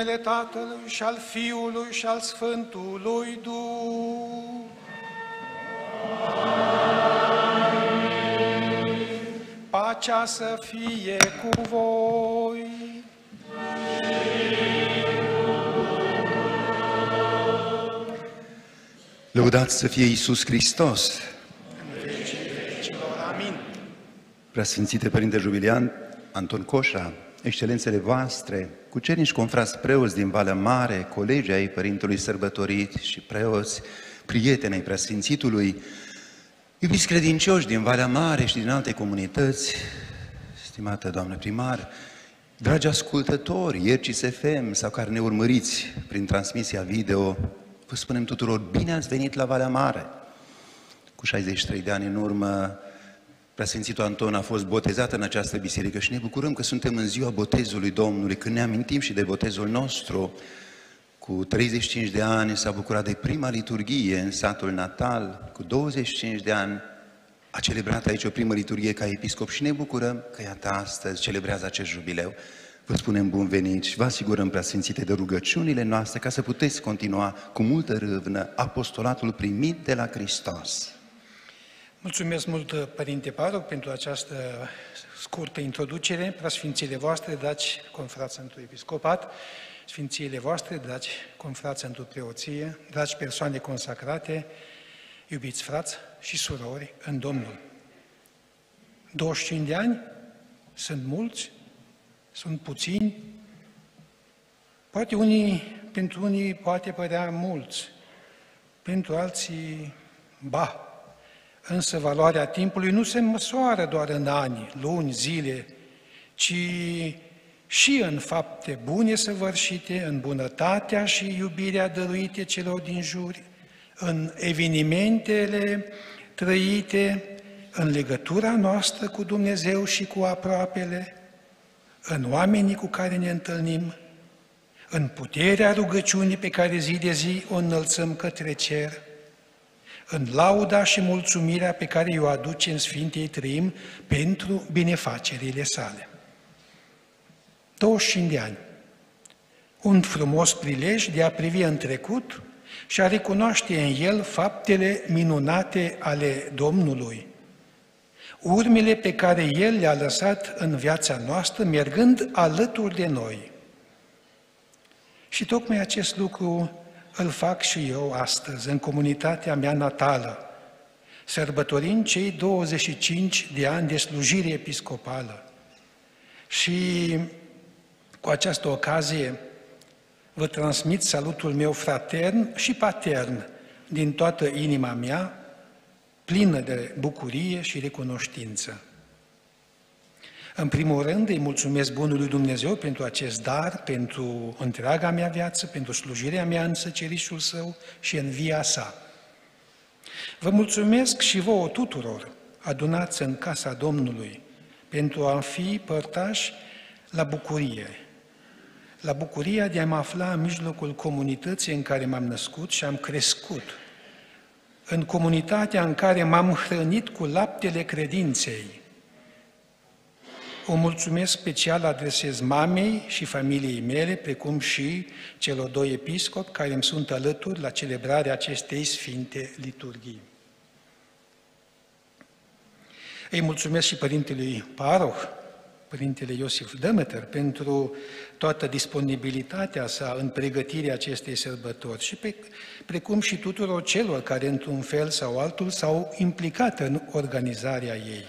numele Tatălui și al Fiului și al Sfântului Duh. Pacea să fie cu voi. Lăudați să fie Iisus Hristos! În vecii vecilor. Amin. Preasfințite Părinte Jubilian Anton Coșa, excelențele voastre, cucernici confrați preoți din Valea Mare, colegi ai Părintelui Sărbătorit și preoți, prieteni ai Preasfințitului, iubiți credincioși din Valea Mare și din alte comunități, stimată doamnă primar, dragi ascultători, Iercis FM sau care ne urmăriți prin transmisia video, vă spunem tuturor, bine ați venit la Valea Mare! Cu 63 de ani în urmă, Preasfințitul Anton a fost botezat în această biserică și ne bucurăm că suntem în ziua botezului Domnului, când ne amintim și de botezul nostru. Cu 35 de ani s-a bucurat de prima liturghie în satul natal, cu 25 de ani a celebrat aici o primă liturghie ca episcop și ne bucurăm că iată astăzi celebrează acest jubileu. Vă spunem bun venit și vă asigurăm, Preasfințite, de rugăciunile noastre ca să puteți continua cu multă râvnă apostolatul primit de la Hristos. Mulțumesc mult, Părinte Paroc, pentru această scurtă introducere. Preasfințiile voastre, dragi confrați într-un episcopat, sfințiile voastre, dragi confrați într-o preoție, dragi persoane consacrate, iubiți frați și surori în Domnul. 25 de ani? Sunt mulți? Sunt puțini? Pentru unii poate părea mulți, pentru alții, ba. Însă valoarea timpului nu se măsoară doar în ani, luni, zile, ci și în fapte bune săvârșite, în bunătatea și iubirea dăruite celor din jur, în evenimentele trăite, în legătura noastră cu Dumnezeu și cu aproapele, în oamenii cu care ne întâlnim, în puterea rugăciunii pe care zi de zi o înălțăm către cer, în lauda și mulțumirea pe care o aduce în Sfintei Trăim pentru binefacerile sale. 25 de ani. Un frumos prilej de a privi în trecut și a recunoaște în el faptele minunate ale Domnului, urmele pe care El le-a lăsat în viața noastră, mergând alături de noi. Și tocmai acest lucru îl fac și eu astăzi, în comunitatea mea natală, sărbătorind cei 25 de ani de slujire episcopală. Și cu această ocazie vă transmit salutul meu fratern și patern din toată inima mea, plină de bucurie și recunoștință. În primul rând îi mulțumesc Bunului Dumnezeu pentru acest dar, pentru întreaga mea viață, pentru slujirea mea în săcerișul Său și în via sa. Vă mulțumesc și vouă tuturor adunați în casa Domnului pentru a fi părtași la bucuria de a mă afla în mijlocul comunității în care m-am născut și am crescut, în comunitatea în care m-am hrănit cu laptele credinței. O mulțumesc special adresez mamei și familiei mele, precum și celor doi episcopi care îmi sunt alături la celebrarea acestei sfinte liturghii. Îi mulțumesc și Părintelui Paroh, Părintele Iosif Demeter, pentru toată disponibilitatea sa în pregătirea acestei sărbători și precum și tuturor celor care, într-un fel sau altul, s-au implicat în organizarea ei.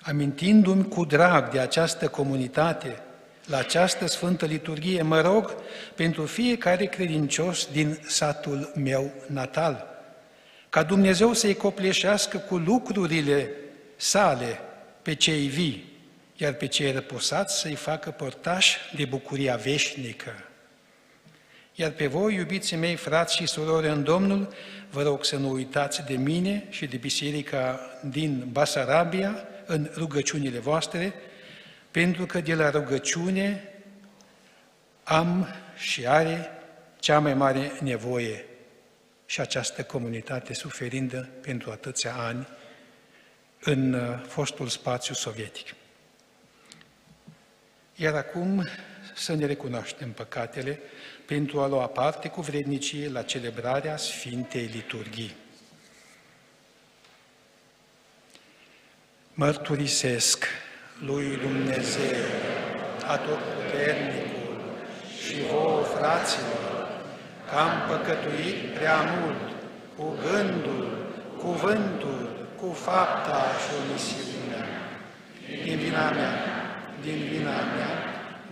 Amintindu-mi cu drag de această comunitate, la această Sfântă Liturghie, mă rog pentru fiecare credincios din satul meu natal, ca Dumnezeu să-i copleșească cu lucrurile sale pe cei vii, iar pe cei răposați să-i facă părtași de bucuria veșnică. Iar pe voi, iubiții mei, frați și surori în Domnul, vă rog să nu uitați de mine și de biserica din Basarabia în rugăciunile voastre, pentru că de la rugăciune am și are cea mai mare nevoie și această comunitate suferindă pentru atâția ani în fostul spațiu sovietic. Iar acum să ne recunoaștem păcatele pentru a lua parte cu vrednicie la celebrarea Sfintei Liturghii. Mărturisesc lui Dumnezeu, Atotputernicul și vouă, fraților, că am păcătuit prea mult cu gândul, cuvântul, cu fapta și omisiunea. Din vina mea,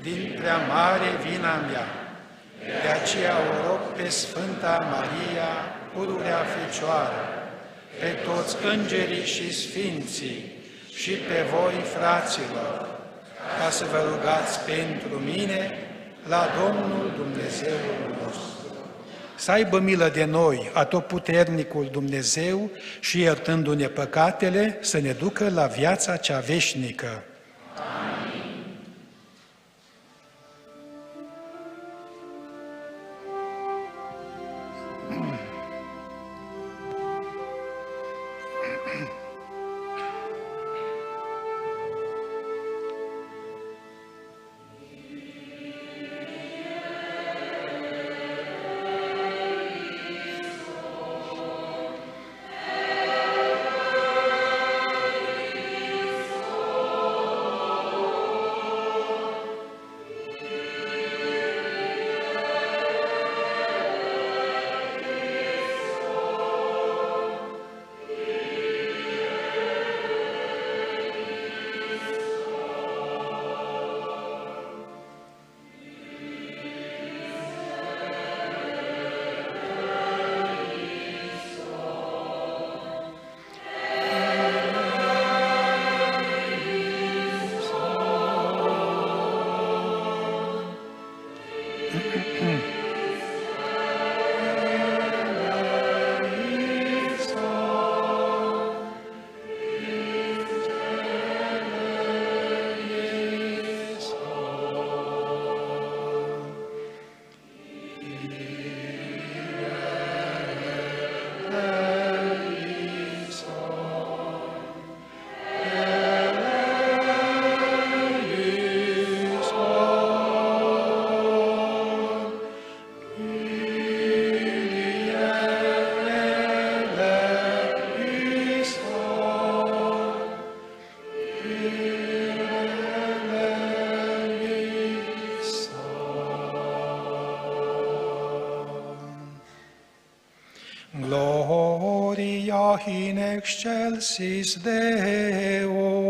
din prea mare vina mea. De aceea o rog pe Sfânta Maria, pururea Fecioară, pe toți îngerii și sfinții și pe voi, fraților, ca să vă rugați pentru mine la Domnul Dumnezeul nostru. Să aibă milă de noi, Atotputernicul Dumnezeu, și iertându-ne păcatele, să ne ducă la viața cea veșnică. Gloria in excelsis Deo.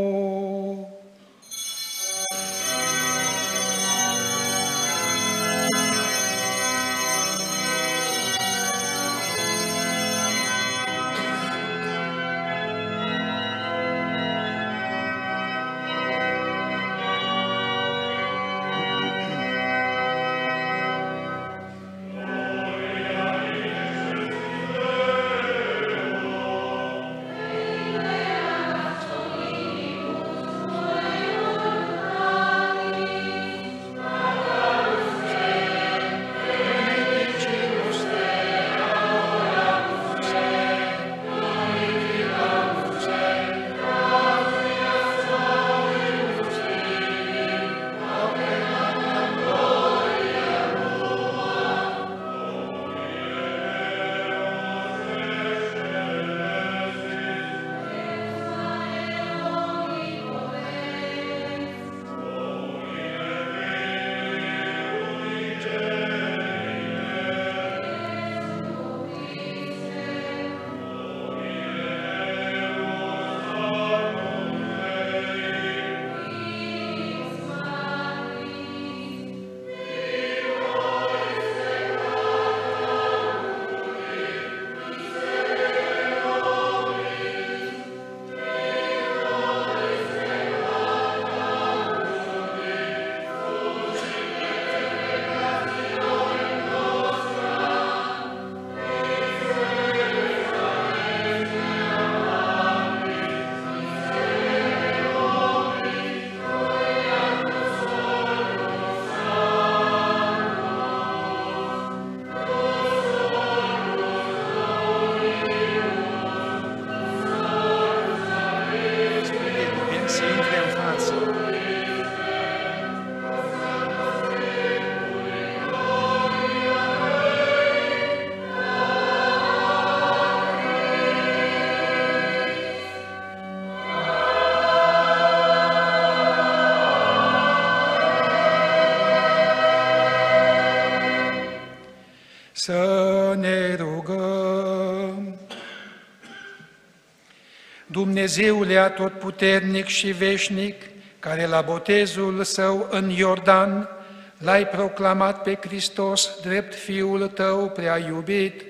Dumnezeule atotputernic și veșnic, care la botezul Său în Iordan L-ai proclamat pe Hristos drept Fiul Tău prea iubit,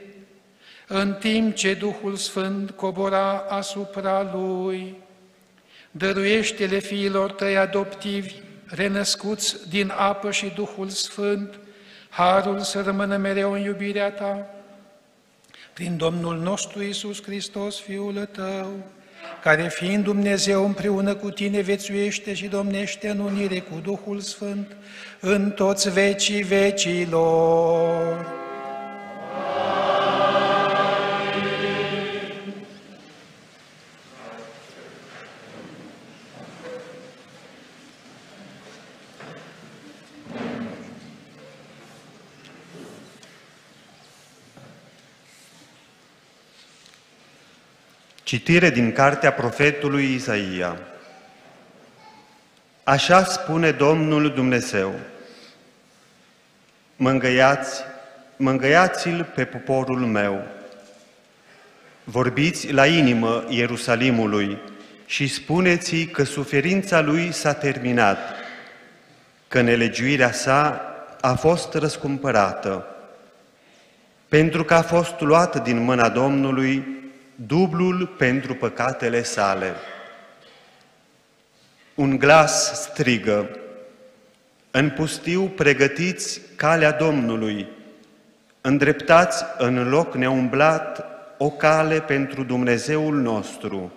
în timp ce Duhul Sfânt cobora asupra Lui. Dăruiește-le fiilor Tăi adoptivi, renăscuți din apă și Duhul Sfânt, harul să rămână mereu în iubirea Ta. Prin Domnul nostru Iisus Hristos, Fiul Tău, care fiind Dumnezeu împreună cu Tine viețuiește și domnește în unire cu Duhul Sfânt, în toți vecii vecilor. Citire din cartea profetului Isaia. Așa spune Domnul Dumnezeu: mângâiați-l pe poporul meu. Vorbiți la inimă Ierusalimului și spuneți-i că suferința lui s-a terminat, că nelegiuirea sa a fost răscumpărată, pentru că a fost luată din mâna Domnului dublul pentru păcatele sale. Un glas strigă: în pustiu pregătiți calea Domnului, îndreptați în loc neumblat o cale pentru Dumnezeul nostru.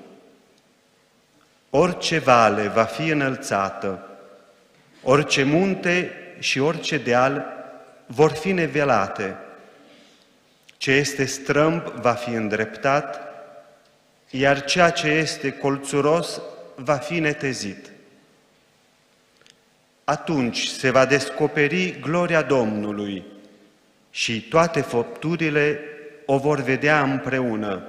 Orice vale va fi înălțată, orice munte și orice deal vor fi nivelate. Ce este strâmb va fi îndreptat, iar ceea ce este colțuros va fi netezit. Atunci se va descoperi gloria Domnului și toate făpturile o vor vedea împreună,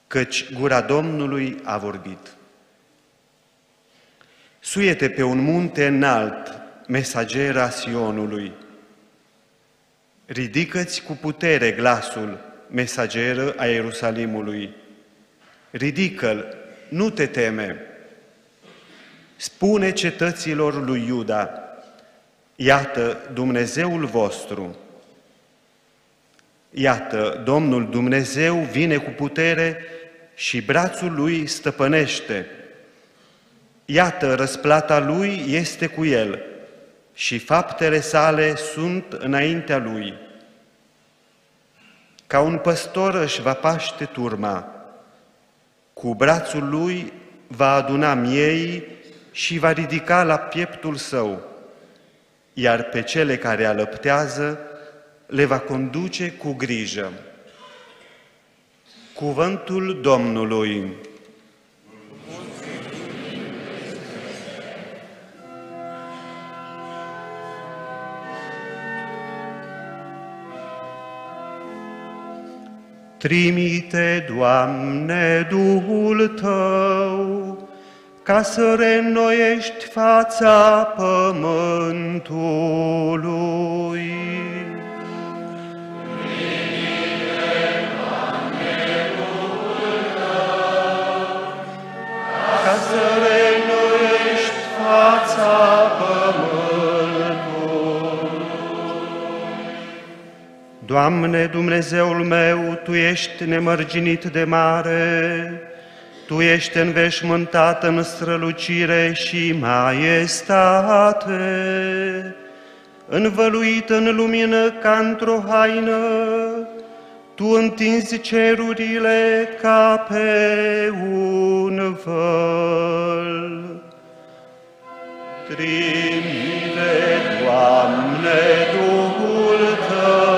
căci gura Domnului a vorbit. Suiete pe un munte înalt, mesagera Sionului. Ridică-ți cu putere glasul, mesageră a Ierusalimului. Ridică-l, nu te teme. Spune cetăților lui Iuda: iată Dumnezeul vostru. Iată, Domnul Dumnezeu vine cu putere și brațul lui stăpânește. Iată, răsplata lui este cu el și faptele sale sunt înaintea lui. Ca un păstor își va paște turma, cu brațul lui va aduna miei și va ridica la pieptul său, iar pe cele care alăptează le va conduce cu grijă. Cuvântul Domnului. Trimite, Doamne, Duhul Tău, ca să reînnoiești fața pământului. Trimite, Doamne, Duhul Tău, ca să reînnoiești fața pământului. Doamne, Dumnezeul meu, Tu ești nemărginit de mare, Tu ești înveșmântat în strălucire și maestate, învăluit în lumină ca într-o haină, Tu întinzi cerurile ca pe un văl. Trimite, Doamne, Duhul Tău,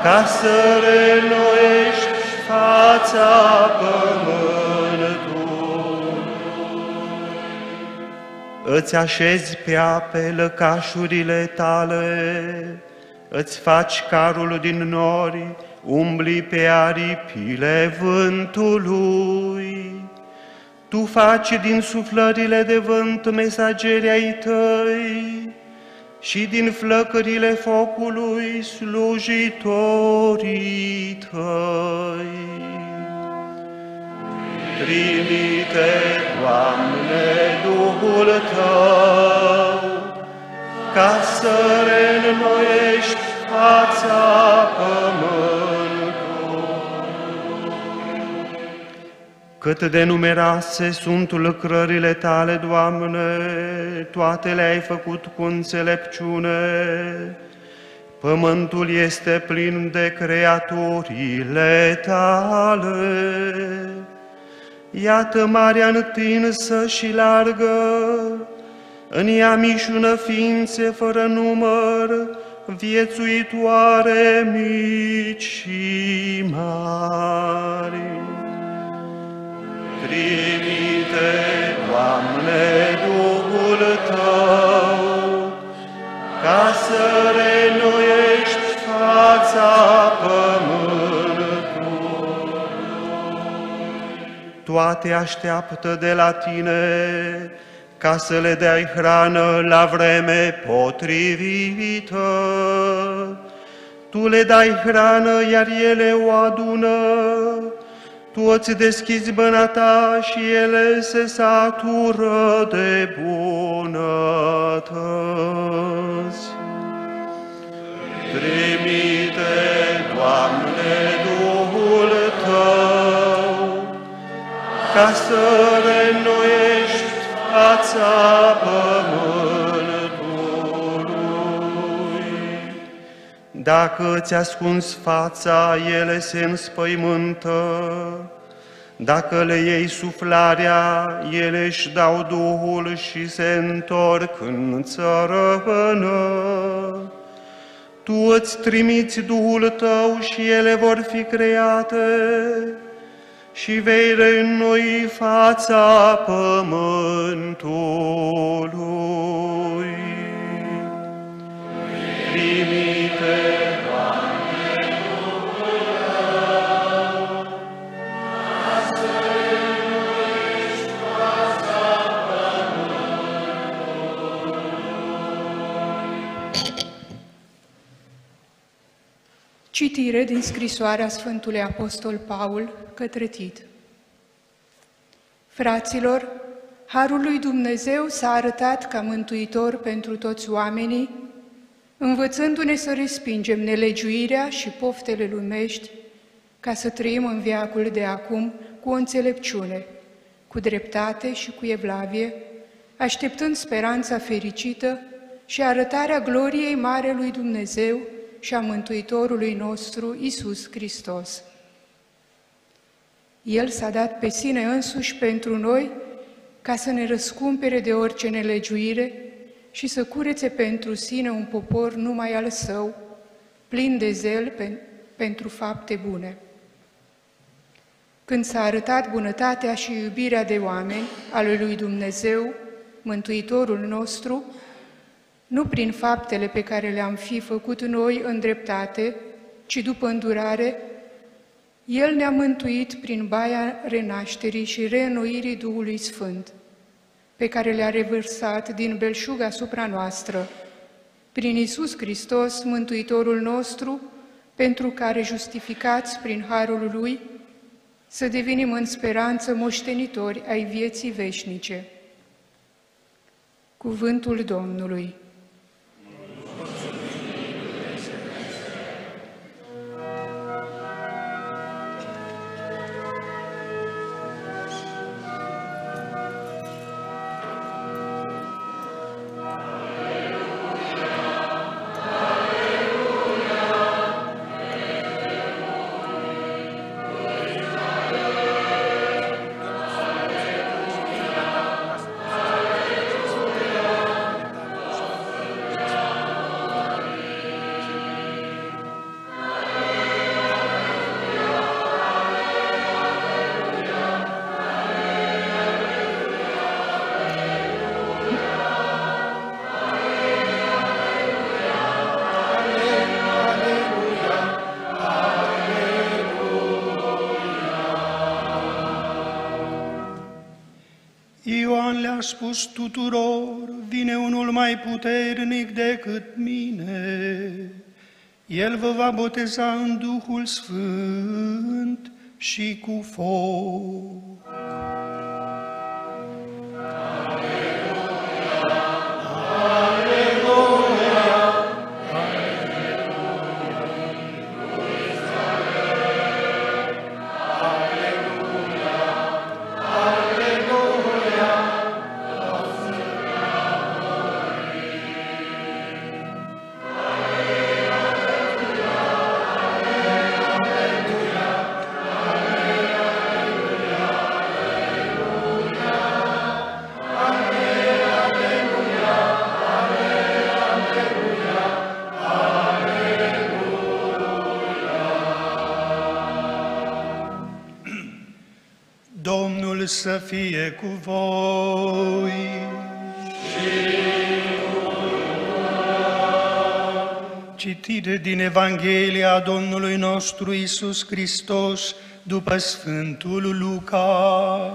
ca să reînnoiești fața pământului. Îți așezi pe ape lăcașurile Tale, îți faci carul din nori, umbli pe aripile vântului. Tu faci din suflările de vânt mesageri ai Tăi și din flăcările focului slujitorii Tăi. Trimite, Doamne, Duhul Tău, ca să reînnoiești fața pământului. Cât de numeroase sunt lucrările Tale, Doamne, toate le-ai făcut cu înțelepciune. Pământul este plin de creaturile Tale. Iată marea întinsă și largă, în ea mișună ființe fără număr, viețuitoare mici și mari. Trimite, Doamne, Duhul Tău, ca să reînnoiești fața pământului. Toate așteaptă de la Tine, ca să le dai hrană la vreme potrivită. Tu le dai hrană, iar ele o adună. Tu îți deschizi mâna Ta și ele se satură de bunătăți. Trimite, Doamne, Duhul Tău, ca să reînnoiești fața pământului. Dacă îți ascunzi fața, ele se înspăimântă. Dacă le iei suflarea, ele își dau Duhul și se întorc în țărănă. Tu îți trimiți Duhul Tău și ele vor fi create și vei reînnoi fața pământului. Trimite, Doamne, Duhul Tău, ca să reînnoiești fața pământului. Citire din scrisoarea Sfântului Apostol Paul către Tit. Fraților, Harul lui Dumnezeu s-a arătat ca mântuitor pentru toți oamenii, învățându-ne să respingem nelegiuirea și poftele lumești, ca să trăim în veacul de acum cu o înțelepciune, cu dreptate și cu evlavie, așteptând speranța fericită și arătarea gloriei mare lui Dumnezeu și a Mântuitorului nostru, Iisus Hristos. El s-a dat pe sine însuși pentru noi, ca să ne răscumpere de orice nelegiuire și să curețe pentru sine un popor numai al său, plin de zel pentru fapte bune. Când s-a arătat bunătatea și iubirea de oameni a lui Dumnezeu, Mântuitorul nostru, nu prin faptele pe care le-am fi făcut noi în dreptate, ci după îndurare, El ne-a mântuit prin baia renașterii și reînnoirii Duhului Sfânt, pe care le-a revărsat din belșug asupra noastră, prin Iisus Hristos, Mântuitorul nostru, pentru care, justificați prin harul Lui, să devenim în speranță moștenitori ai vieții veșnice. Cuvântul Domnului. Ioan le-a spus tuturor, vine unul mai puternic decât mine. El vă va boteza în Duhul Sfânt și cu foc. Domnul să fie cu voi. Citire din Evanghelia Domnului nostru Iisus Hristos după Sfântul Luca.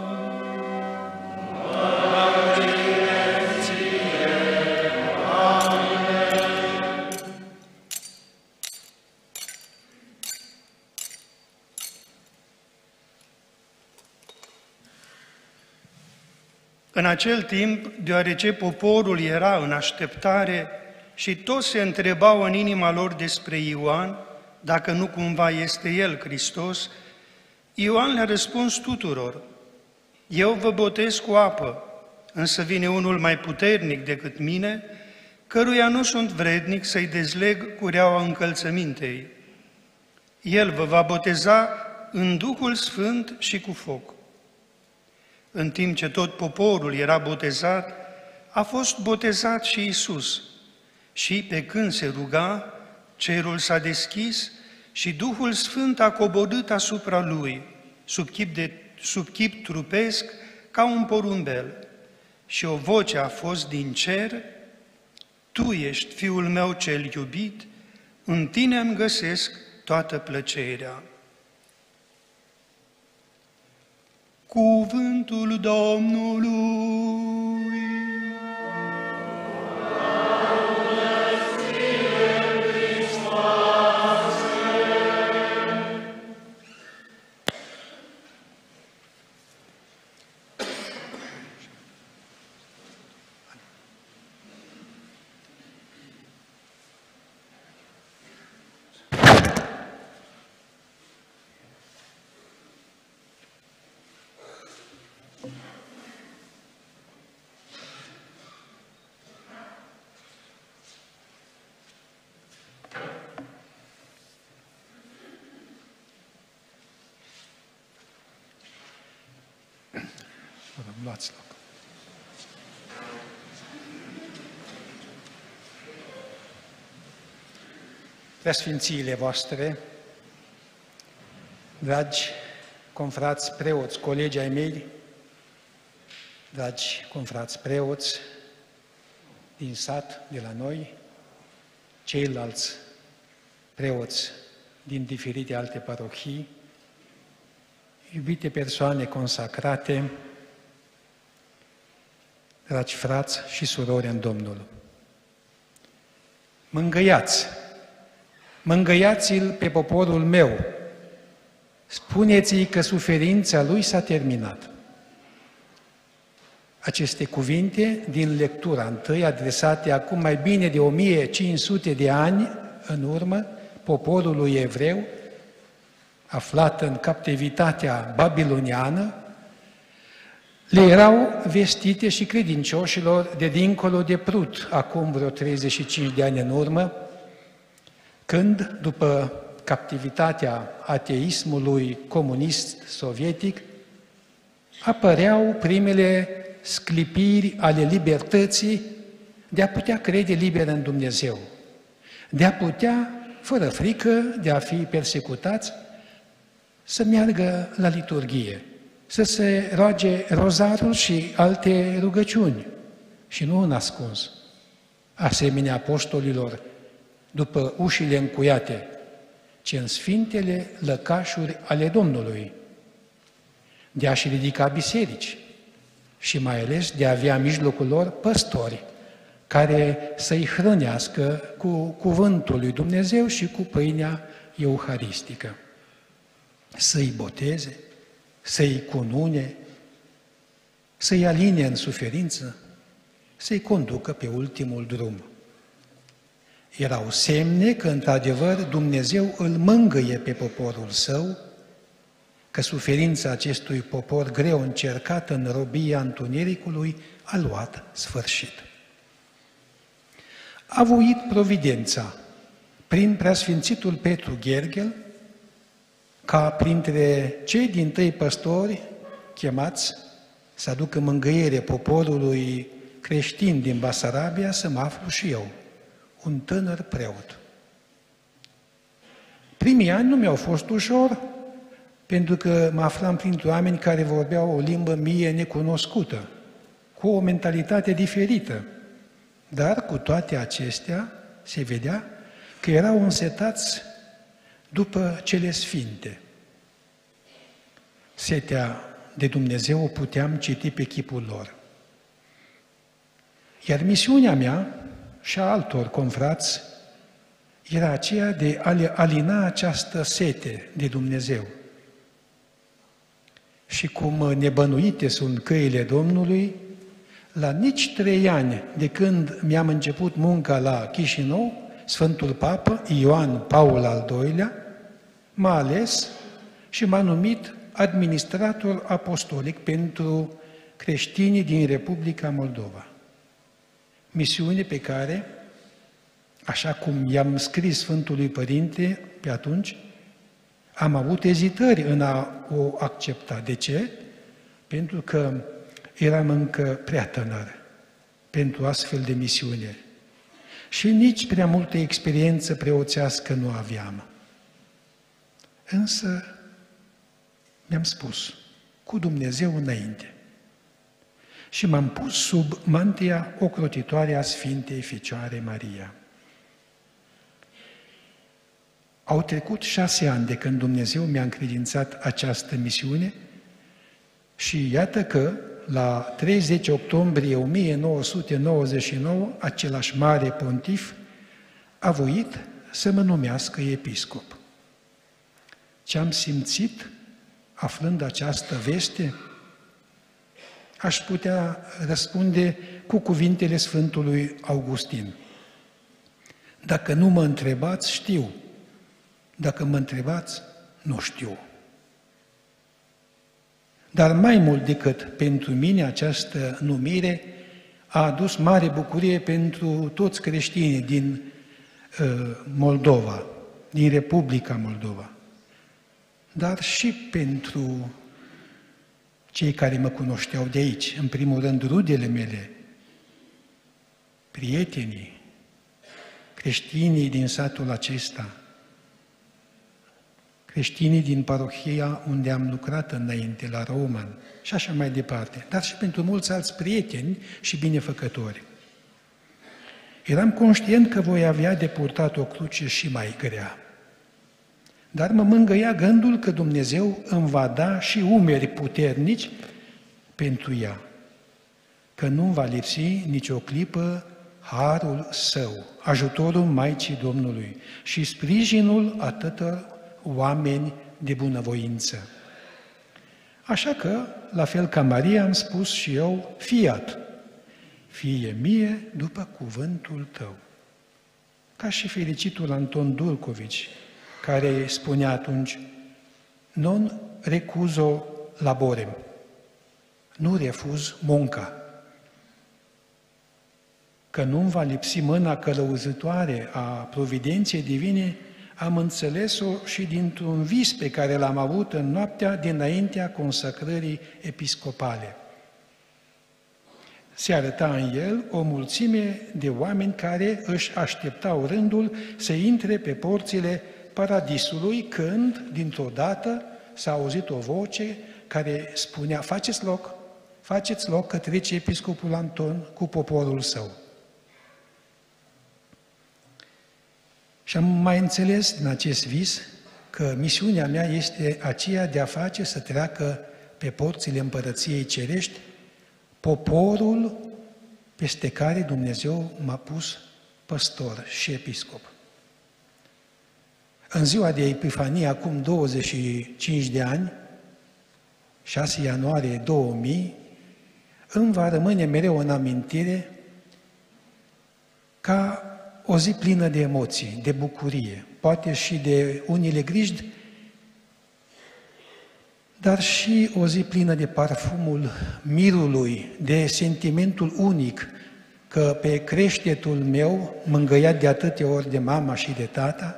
În acel timp, deoarece poporul era în așteptare și toți se întrebau în inima lor despre Ioan, dacă nu cumva este el Hristos, Ioan le-a răspuns tuturor: eu vă botez cu apă, însă vine unul mai puternic decât mine, căruia nu sunt vrednic să-i dezleg cureaua încălțămintei. El vă va boteza în Duhul Sfânt și cu foc. În timp ce tot poporul era botezat, a fost botezat și Iisus. Și pe când se ruga, cerul s-a deschis și Duhul Sfânt a coborât asupra lui, sub chip trupesc, ca un porumbel. Și o voce a fost din cer: Tu ești Fiul meu cel iubit, în tine îmi găsesc toată plăcerea. Cuvântul Domnului. Luați loc. Preasfințiile voastre, dragi confrați preoți, colegi ai mei, dragi confrați preoți din sat, de la noi, ceilalți preoți din diferite alte parohii, iubite persoane consacrate, dragi frați și surori în Domnul. Mângâiați-l pe poporul meu, spuneți-i că suferința lui s-a terminat. Aceste cuvinte din lectura întâi, adresate acum mai bine de 1500 de ani în urmă poporului evreu, aflat în captivitatea babiloniană, le erau vestite și credincioșilor de dincolo de Prut, acum vreo 35 de ani în urmă, când, după captivitatea ateismului comunist sovietic, apăreau primele sclipiri ale libertății de a putea crede liber în Dumnezeu, de a putea, fără frică de a fi persecutați, să meargă la liturghie, să se roage rozarul și alte rugăciuni, și nu în ascuns, asemenea apostolilor, după ușile încuiate, ci în sfintele lăcașuri ale Domnului, de a-și ridica biserici și mai ales de a avea în mijlocul lor păstori care să-i hrănească cu cuvântul lui Dumnezeu și cu pâinea euharistică. să-i boteze, să-i cunune, să-i aline în suferință, să-i conducă pe ultimul drum. Erau semne că, într-adevăr, Dumnezeu îl mângâie pe poporul său, că suferința acestui popor greu încercat în robia întunericului a luat sfârșit. A voit providența prin preasfințitul Petru Gherghel, ca printre cei dintâi păstori chemați să aducă mângâiere poporului creștin din Basarabia, să mă aflu și eu, un tânăr preot. Primii ani nu mi-au fost ușor, pentru că mă aflam printre oameni care vorbeau o limbă mie necunoscută, cu o mentalitate diferită. Dar cu toate acestea se vedea că erau însetați după cele sfinte. Setea de Dumnezeu o puteam citi pe chipul lor. Iar misiunea mea și a altor confrați era aceea de a le alina această sete de Dumnezeu. Și cum nebănuite sunt căile Domnului, la nici 3 ani de când mi-am început munca la Chișinău, Sfântul Papă Ioan Paul al II-lea m-a ales și m-a numit administrator apostolic pentru creștinii din Republica Moldova. Misiune pe care, așa cum i-am scris Sfântului Părinte pe atunci, am avut ezitări în a o accepta. De ce? Pentru că eram încă prea tânăr pentru astfel de misiune și nici prea multă experiență preoțească nu aveam. Însă mi-am spus, cu Dumnezeu înainte. Și m-am pus sub mantia ocrotitoare a Sfintei Fecioare Maria. Au trecut 6 ani de când Dumnezeu mi-a încredințat această misiune și iată că, la 30 octombrie 1999, același mare pontif a voit să mă numească episcop. Ce am simțit aflând această veste? Aș putea răspunde cu cuvintele Sfântului Augustin. Dacă nu mă întrebați, știu. Dacă mă întrebați, nu știu. Dar mai mult decât pentru mine, această numire a adus mare bucurie pentru toți creștinii din Moldova, din Republica Moldova, dar și pentru cei care mă cunoșteau de aici, în primul rând rudele mele, prietenii, creștinii din satul acesta, creștinii din parohia unde am lucrat înainte, la Roman, și așa mai departe, dar și pentru mulți alți prieteni și binefăcători. Eram conștient că voi avea de purtat o cruce și mai grea, dar mă mângâia gândul că Dumnezeu îmi va da și umeri puternici pentru ea, că nu-mi va lipsi nicio clipă harul Său, ajutorul Maicii Domnului și sprijinul atâtor oameni de bunăvoință. Așa că, la fel ca Maria, am spus și eu, fiat, fie mie după cuvântul Tău. Ca și fericitul Anton Dulcovici, care spunea atunci, non recuzo laborem, nu refuz munca, că nu-mi va lipsi mâna călăuzitoare a providenței divine. Am înțeles-o și dintr-un vis pe care l-am avut în noaptea dinaintea consacrării episcopale. Se arăta în el o mulțime de oameni care își așteptau rândul să intre pe porțile paradisului, când, dintr-o dată, s-a auzit o voce care spunea, faceți loc că trece episcopul Anton cu poporul său. Și am mai înțeles din acest vis că misiunea mea este aceea de a face să treacă pe porțile Împărăției Cerești poporul peste care Dumnezeu m-a pus păstor și episcop. În ziua de Epifanie, acum 25 de ani, 6 ianuarie 2000, îmi va rămâne mereu în amintire ca o zi plină de emoții, de bucurie, poate și de unele griji, dar și o zi plină de parfumul mirului, de sentimentul unic că pe creștetul meu, mângâiat de atâtea ori de mama și de tata,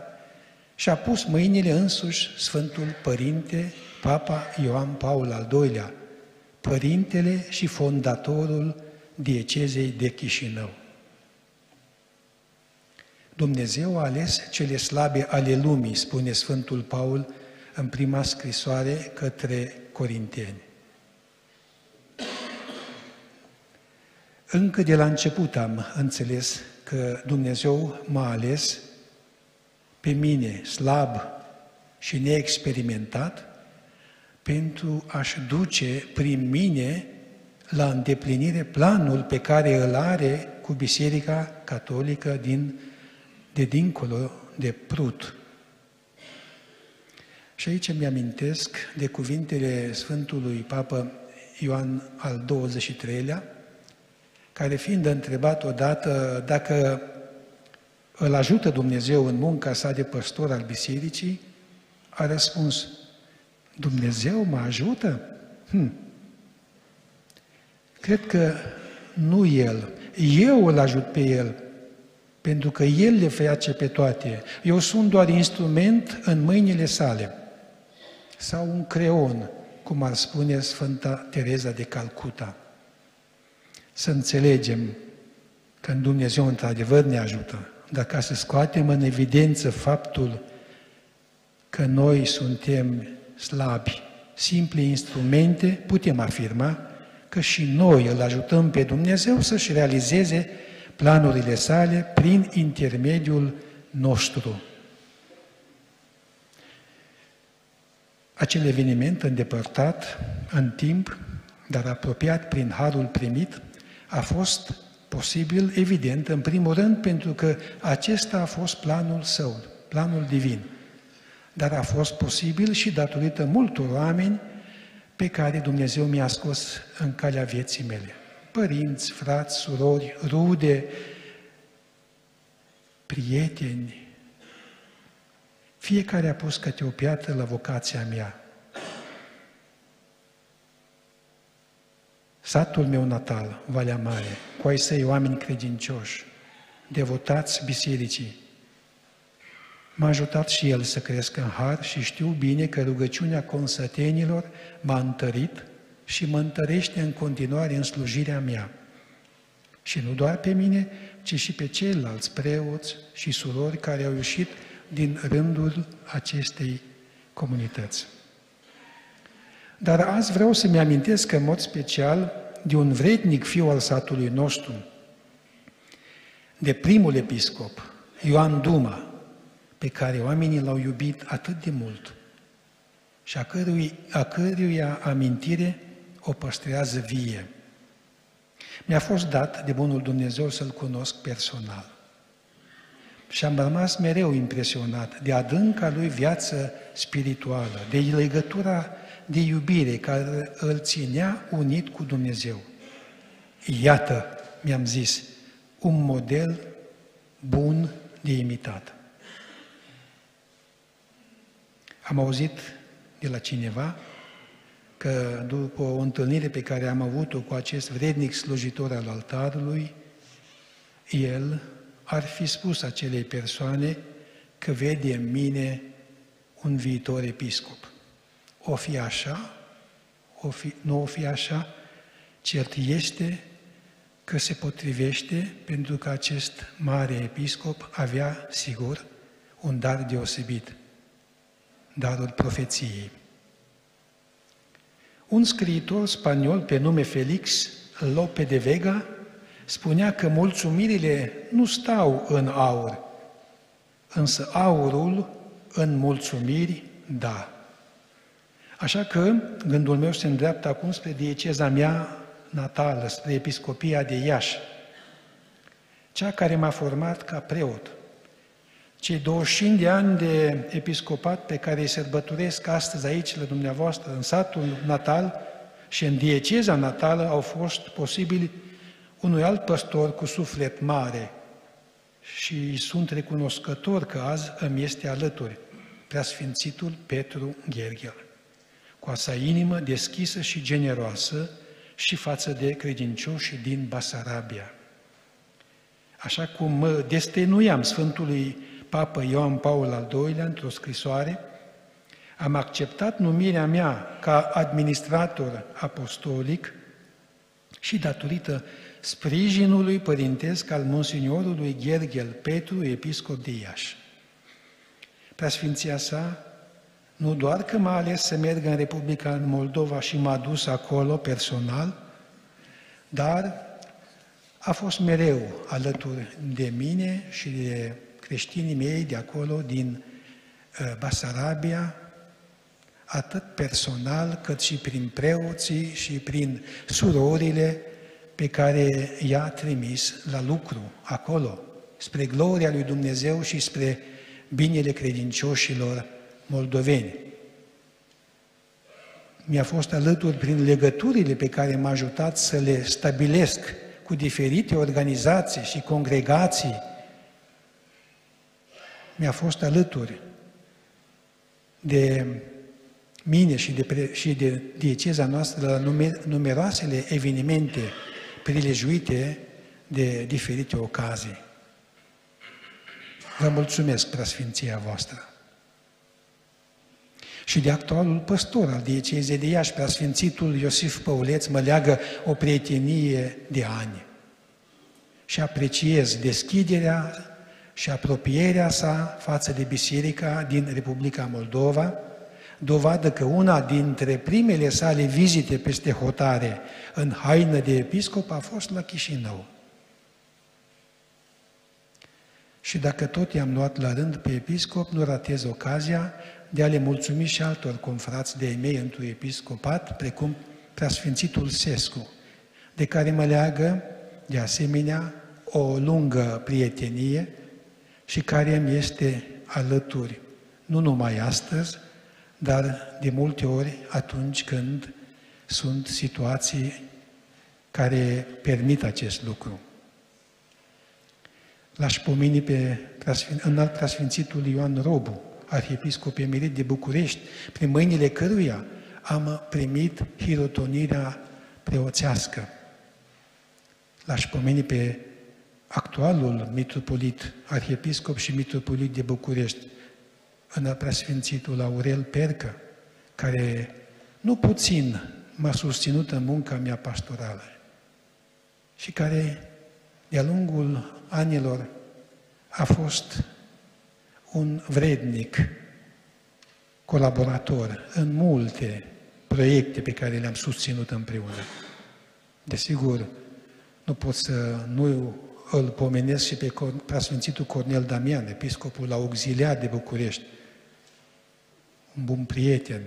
și-a pus mâinile însuși Sfântul Părinte, Papa Ioan Paul al II-lea, părintele și fondatorul diecezei de Chișinău. Dumnezeu a ales cele slabe ale lumii, spune Sfântul Paul în prima scrisoare către Corinteni. Încă de la început am înțeles că Dumnezeu m-a ales pe mine, slab și neexperimentat, pentru a-și duce prin mine la îndeplinire planul pe care îl are cu Biserica Catolică de dincolo de Prut. Și aici mi-amintesc de cuvintele Sfântului Papa Ioan al XXIII-lea, care fiind întrebat odată dacă îl ajută Dumnezeu în munca sa de păstor al bisericii, a răspuns: Dumnezeu mă ajută? Cred că nu El. Eu îl ajut pe El, pentru că El le face pe toate. Eu sunt doar instrument în mâinile sale. Sau un creon, cum ar spune Sfânta Tereza de Calcuta. Să înțelegem că Dumnezeu într-adevăr ne ajută, dar ca să scoatem în evidență faptul că noi suntem slabi, simpli instrumente, putem afirma că și noi îl ajutăm pe Dumnezeu să-și realizeze planurile sale prin intermediul nostru. Acel eveniment îndepărtat în timp, dar apropiat prin harul primit, a fost posibil, evident, în primul rând, pentru că acesta a fost planul său, planul divin. Dar a fost posibil și datorită multor oameni pe care Dumnezeu mi-a scos în calea vieții mele. Părinți, frați, surori, rude, prieteni. Fiecare a pus câte o piatră la vocația mea. Satul meu natal, Valea Mare, cu ai săi oameni credincioși, devotați bisericii, m-a ajutat și el să cresc în har și știu bine că rugăciunea consătenilor m-a întărit și mă întărește în continuare în slujirea mea. Și nu doar pe mine, ci și pe ceilalți preoți și surori care au ieșit din rândul acestei comunități. Dar azi vreau să-mi amintesc în mod special de un vrednic fiu al satului nostru, de primul episcop, Ioan Duma, pe care oamenii l-au iubit atât de mult și a căruia amintire o păstrează vie. Mi-a fost dat de bunul Dumnezeu să-L cunosc personal. Și am rămas mereu impresionat de adânca lui viață spirituală, de legătura de iubire care îl ținea unit cu Dumnezeu. Iată, mi-am zis, un model bun de imitat. Am auzit de la cineva că după o întâlnire pe care am avut-o cu acest vrednic slujitor al altarului, el ar fi spus acelei persoane că vede în mine un viitor episcop. O fi așa, nu o fi așa, cert este că se potrivește pentru că acest mare episcop avea, sigur, un dar deosebit, darul profeției. Un scriitor spaniol pe nume Felix Lope de Vega spunea că mulțumirile nu stau în aur, însă aurul în mulțumiri da. Așa că gândul meu se îndreaptă acum spre dieceza mea natală, spre Episcopia de Iași, cea care m-a format ca preot, Cei 25 de ani de episcopat pe care îi sărbătoresc astăzi aici la dumneavoastră, în satul natal și în dieceza natală, au fost posibili unui alt păstor cu suflet mare și îi sunt recunoscător că azi îmi este alături, Preasfințitul Petru Gherghel, cu a sa inimă deschisă și generoasă și față de credincioșii din Basarabia. Așa cum destăinuiam Sfântului Papă Ioan Paul al II-lea într-o scrisoare, am acceptat numirea mea ca administrator apostolic și datorită sprijinului părintesc al Monsignorului Gherghel Petru, episcop de Iași. Preasfinția sa nu doar că m-a ales să merg în Republica Moldova și m-a dus acolo personal, dar a fost mereu alături de mine și de creștinii mei de acolo, din Basarabia, atât personal, cât și prin preoții și prin surorile pe care i-a trimis la lucru acolo, spre gloria lui Dumnezeu și spre binele credincioșilor moldoveni. Mi-a fost alături prin legăturile pe care m-a ajutat să le stabilesc cu diferite organizații și congregații. Mi-a fost alături de mine și de dieceza noastră la numeroasele evenimente prilejuite de diferite ocazii. Vă mulțumesc, Preasfinția voastră. Și de actualul păstor al diecezei de Iași, Preasfințitul Iosif Păuleț, mă leagă o prietenie de ani. Și apreciez deschiderea și apropierea sa față de biserica din Republica Moldova, dovadă că una dintre primele sale vizite peste hotare în haină de episcop a fost la Chișinău. Și dacă tot i-am luat la rând pe episcop, nu ratez ocazia de a le mulțumi și altor confrați de-ai mei într-un episcopat, precum Preasfințitul Sescu, de care mă leagă, de asemenea, o lungă prietenie și care îmi este alături, nu numai astăzi, dar de multe ori atunci când sunt situații care permit acest lucru. L-aș pomeni pe înalt Preasfințitul Ioan Robu, arhiepiscop emerit de București, prin mâinile căruia am primit hirotonirea preoțească. L-aș pomeni pe actualul mitropolit, arhiepiscop și mitropolit de București, înalt Preasfințitul Aurel Percă, care nu puțin m-a susținut în munca mea pastorală și care, de-a lungul anilor, a fost un vrednic colaborator în multe proiecte pe care le-am susținut împreună. Desigur, nu pot să nu îl pomenesc și pe Preasfințitul Cornel Damian, episcopul auxiliar de București, un bun prieten,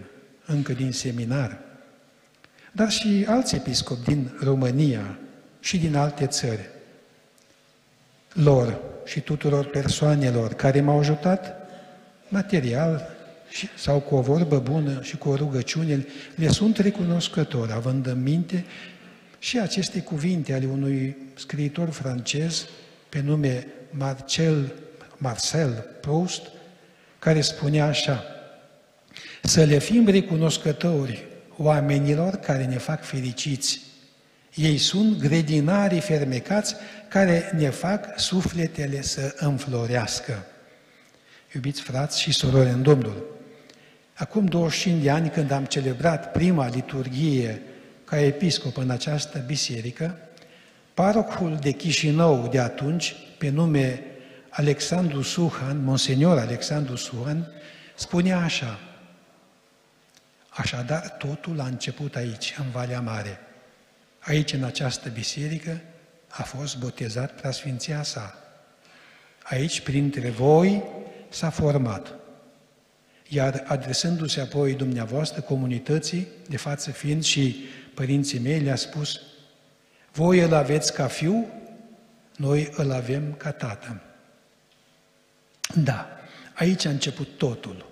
încă din seminar, dar și alți episcopi din România și din alte țări. Lor și tuturor persoanelor care m-au ajutat material sau cu o vorbă bună și cu o rugăciune, le sunt recunoscător, având în minte și aceste cuvinte ale unui scriitor francez pe nume Marcel Proust, care spunea așa: să le fim recunoscători oamenilor care ne fac fericiți. Ei sunt grădinarii fermecați care ne fac sufletele să înflorească. Iubiți frați și surori în Domnul, acum 25 de ani, când am celebrat prima liturghie ca episcop în această biserică, parocul de Chișinău de atunci, pe nume Alexandru Suhan, Monsenior Alexandru Suhan, spunea așa: așadar, totul a început aici, în Valea Mare. Aici, în această biserică, a fost botezat Preasfinția sa. Aici, printre voi, s-a format. Iar adresându-se apoi dumneavoastră, comunității, de față fiind și părinții mei, le-a spus: voi îl aveți ca fiu, noi îl avem ca tată. Da, aici a început totul.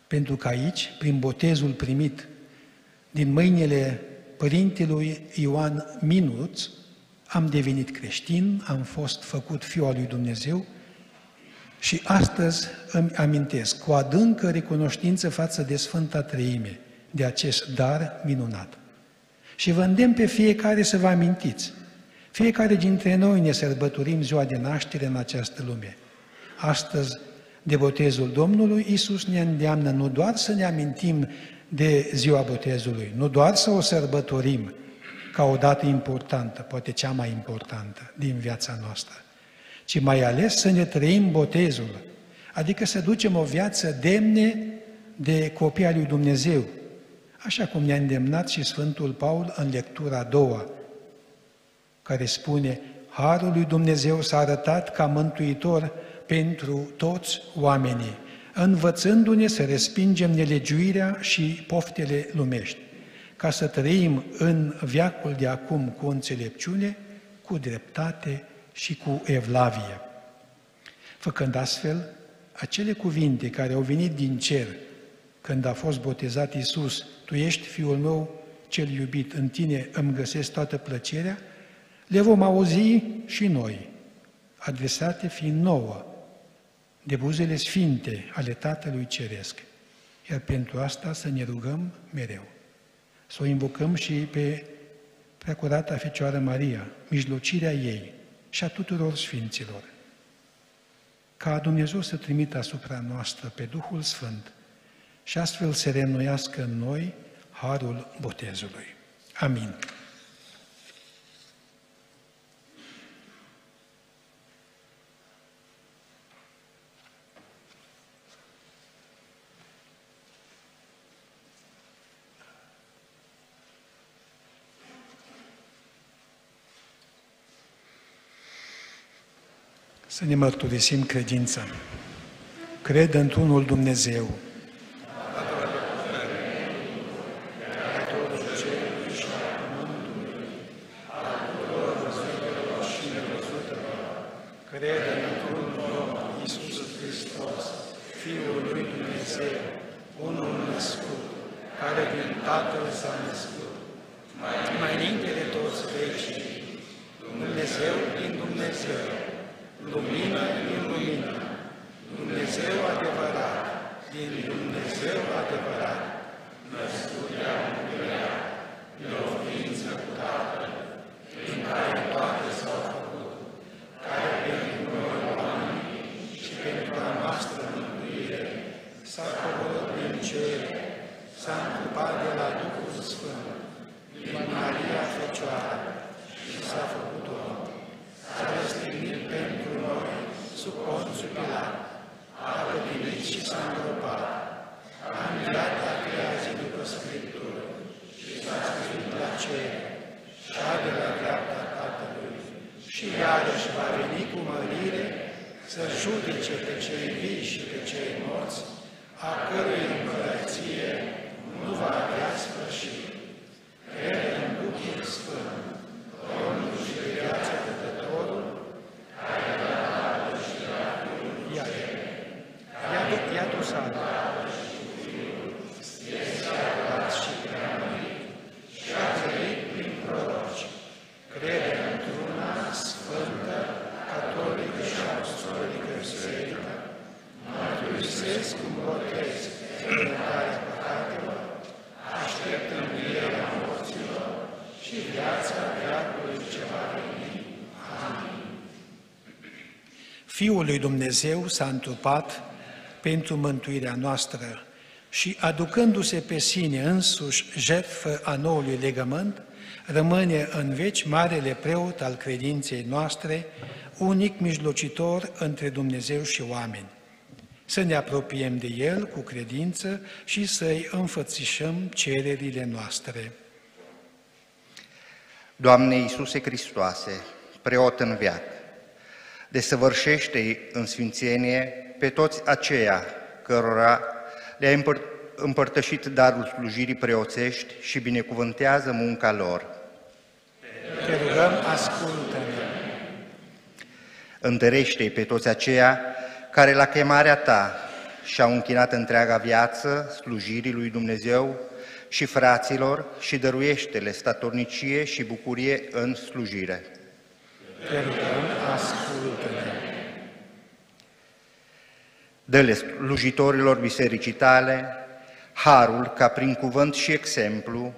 Pentru că aici, prin botezul primit din mâinile părintelui Ioan Minuț, am devenit creștin, am fost făcut fiul al lui Dumnezeu și astăzi îmi amintesc cu adâncă recunoștință față de Sfânta Treime, de acest dar minunat. Și vă îndemn pe fiecare să vă amintiți. Fiecare dintre noi ne sărbătorim ziua de naștere în această lume. Astăzi, de botezul Domnului, Iisus ne îndeamnă nu doar să ne amintim de ziua botezului, nu doar să o sărbătorim ca o dată importantă, poate cea mai importantă din viața noastră, ci mai ales să ne trăim botezul, adică să ducem o viață demne de copii al lui Dumnezeu, așa cum ne-a îndemnat și Sfântul Paul în lectura a doua, care spune: Harul lui Dumnezeu s-a arătat ca mântuitor pentru toți oamenii, învățându-ne să respingem nelegiuirea și poftele lumești, ca să trăim în veacul de acum cu înțelepciune, cu dreptate și cu evlavie. Făcând astfel, acele cuvinte care au venit din cer când a fost botezat Iisus: Tu ești Fiul meu cel iubit, în tine îmi găsesc toată plăcerea, le vom auzi și noi, adresate fiind nouă, de buzele sfinte ale Tatălui Ceresc. Iar pentru asta să ne rugăm mereu. Să o invocăm și pe Preacurata Fecioară Maria, mijlocirea ei și a tuturor sfinților. Ca Dumnezeu să trimită asupra noastră pe Duhul Sfânt și astfel să reînnoiască în noi harul botezului. Amin. Să ne mărturisim credința. Cred într-unul Dumnezeu, cred într-unul Domn, Iisus Hristos, Fiul lui Dumnezeu, unul născut, care din Tatăl s-a născut, mai înainte de toți vecii, Dumnezeu din Dumnezeu, lumină din lumină, Dumnezeu adevărat, din Dumnezeu adevărat, născut de-a Dumnezeu, de o ființă cu Tatăl, din care toate s-au făcut, care pentru noi oameni și pentru a noastră mântuire s-a coborât din cer, s-a întrupat de la Duhul Sfânt, din Maria Fecioară și s-a făcut om. S-a răstignit pentru noi sub Ponțiu Pilat, a pătimit și s-a îngropat, a înviat a treia zi după Scriptură și s-a scuit la cer, șade la dreapta Tatălui și iarăși va veni cu mărire să judece pe cei vii și pe cei morți, a cărui împărăție nu va avea sfârșit. Cred în Duhul Sfânt, Domnul și de viața Dătătorul, care a dat și a Fiului i-a dus altă, este adorat și preamărit și a trăit prin proroci. Crede într-una sfântă, catolică și apostolică biserică, mărturisesc cu botez iertarea păcatelor, aștept învierea morților și viața veacului ce va veni. Amin. Fiul lui Dumnezeu s-a întrupat pentru mântuirea noastră și, aducându-se pe sine însuși jertfă a noului legământ, rămâne în veci marele preot al credinței noastre, unic mijlocitor între Dumnezeu și oameni. Să ne apropiem de El cu credință și să-i înfățișăm cererile noastre. Doamne Iisuse Hristoase, preot înviat, desăvârșește-i în sfințenie pe toți aceia cărora le-ai împărtășit darul slujirii preoțești și binecuvântează munca lor. Te rugăm, ascultă-ne! Întărește-i pe toți aceia care la chemarea ta și-au închinat întreaga viață slujirii lui Dumnezeu și fraților și dăruiește-le statornicie și bucurie în slujire. Te rugăm, ascultă-ne. Dă-le slujitorilor bisericii tale harul ca prin cuvânt și exemplu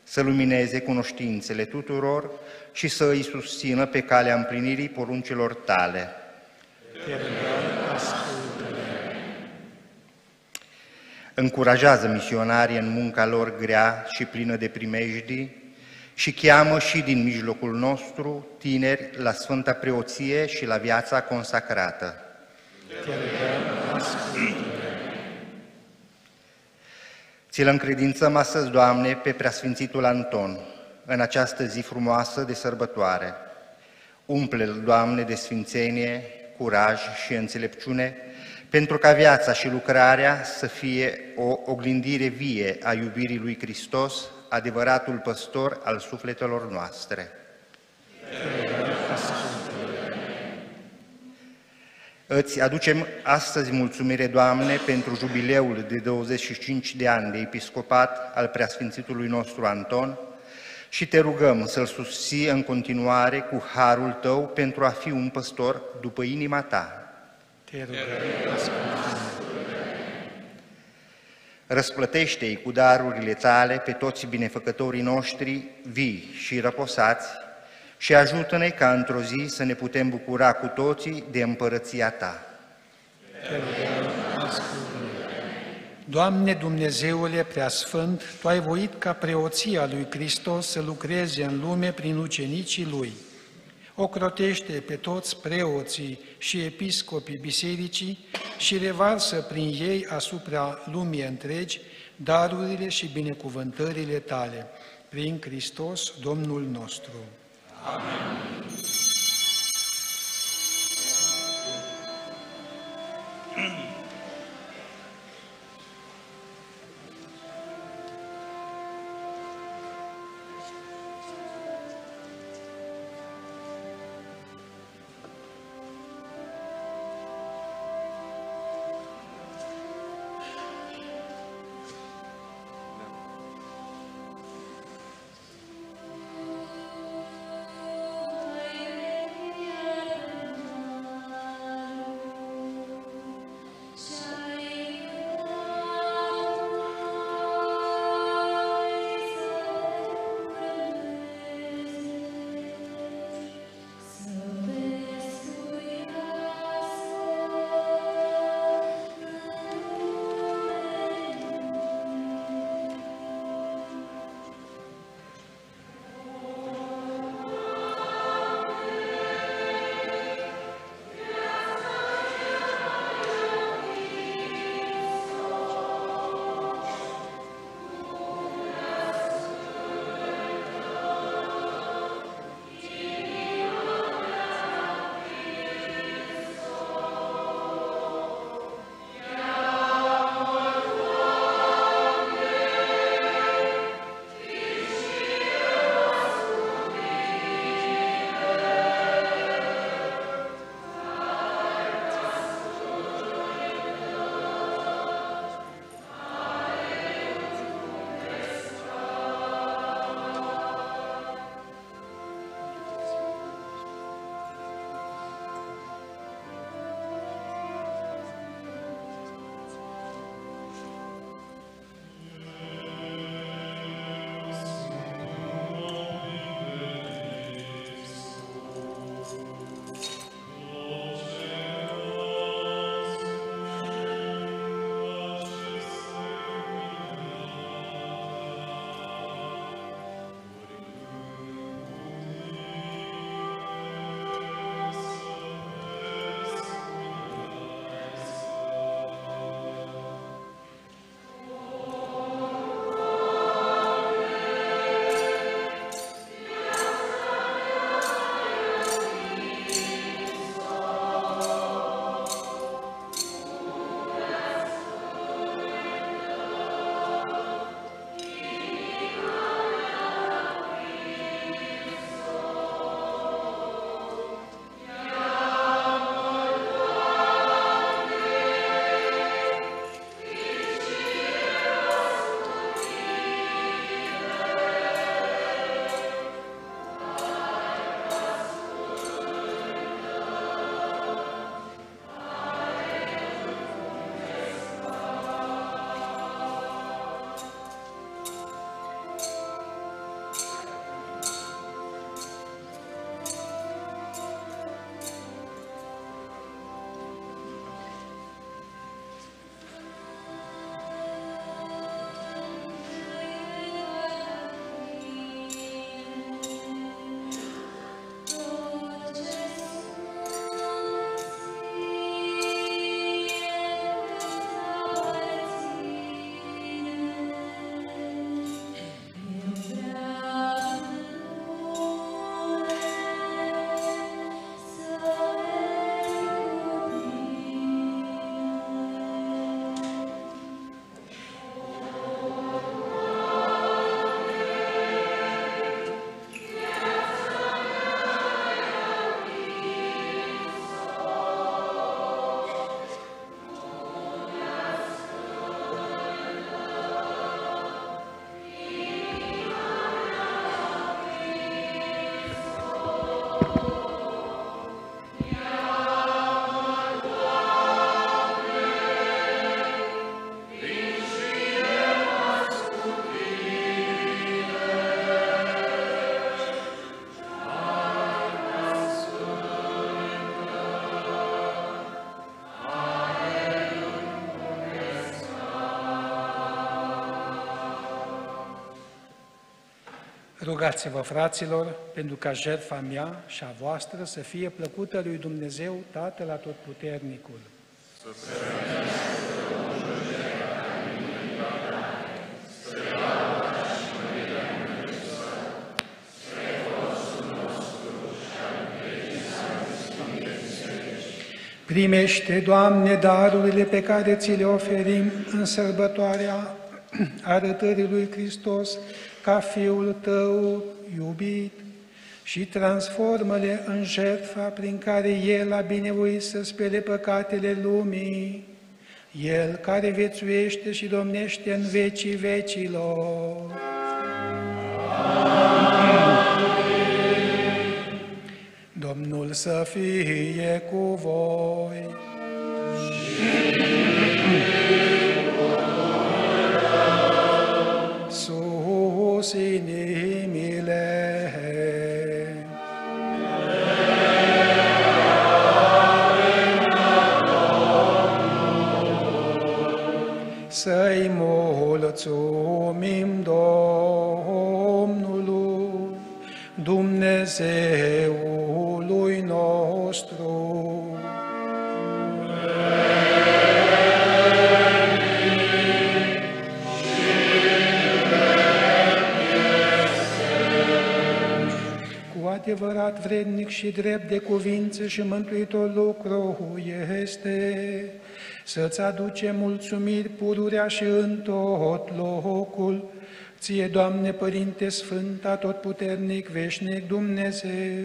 să lumineze cunoștințele tuturor și să îi susțină pe calea împlinirii poruncilor tale. Te rugăm, ascultă-ne. Încurajează misionarii în munca lor grea și plină de primejdii și cheamă și din mijlocul nostru tineri la Sfânta Preoție și la viața consacrată. Te rugăm, ascultă-ne. Ți-l încredințăm astăzi, Doamne, pe Preasfințitul Anton, în această zi frumoasă de sărbătoare. Umple-l, Doamne, de sfințenie, curaj și înțelepciune, pentru ca viața și lucrarea să fie o oglindire vie a iubirii lui Hristos, adevăratul păstor al sufletelor noastre. Îți aducem astăzi mulțumire, Doamne, pentru jubileul de 25 de ani de episcopat al Preasfințitului nostru Anton și te rugăm să-l susții în continuare cu harul tău pentru a fi un păstor după inima ta. Te rugăm, ascultă-ne. Răsplătește-i cu darurile tale pe toți binefăcătorii noștri vii și răposați și ajută-ne ca într-o zi să ne putem bucura cu toții de împărăția ta. Te rugăm, ascultă-ne. Doamne Dumnezeule Preasfânt, Tu ai voit ca preoția lui Hristos să lucreze în lume prin ucenicii Lui. Ocrotește pe toți preoții și episcopii bisericii și revarsă prin ei asupra lumii întregi darurile și binecuvântările Tale. Prin Hristos, Domnul nostru. Amin. Rugați-vă, fraților, pentru ca jertfa mea și a voastră să fie plăcută lui Dumnezeu, Tatăl Atotputernicul. Primește, Doamne, darurile pe care ți le oferim în sărbătoarea arătării lui Hristos ca Fiul Tău iubit și transformă-le în jertfa prin care El a binevoit să spele păcatele lumii, El care viețuiește și domnește în vecii vecilor. Domnul să fie cu voi. Sus inimile. Să-i mulțumim Domnului, Dumnezeului nostru. Cu adevărat vrednic și drept de cuvință și mântuitor lucru este să-ți aduce mulțumiri pururea și în tot locul, Ție, Doamne, Părinte Sfânt, Atotputernic, Veșnic Dumnezeu,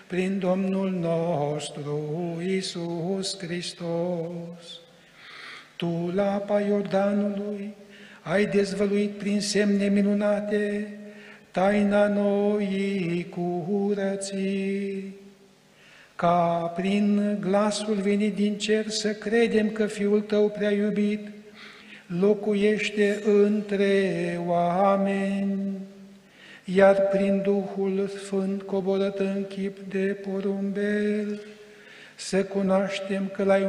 prin Domnul nostru Iisus Hristos. Tu, la apa Iordanului, ai dezvăluit prin semne minunate taina noii curății, ca prin glasul venit din cer să credem că Fiul Tău prea iubit locuiește între oameni, iar prin Duhul Sfânt coborât în chip de porumbel, să cunoaștem că L-ai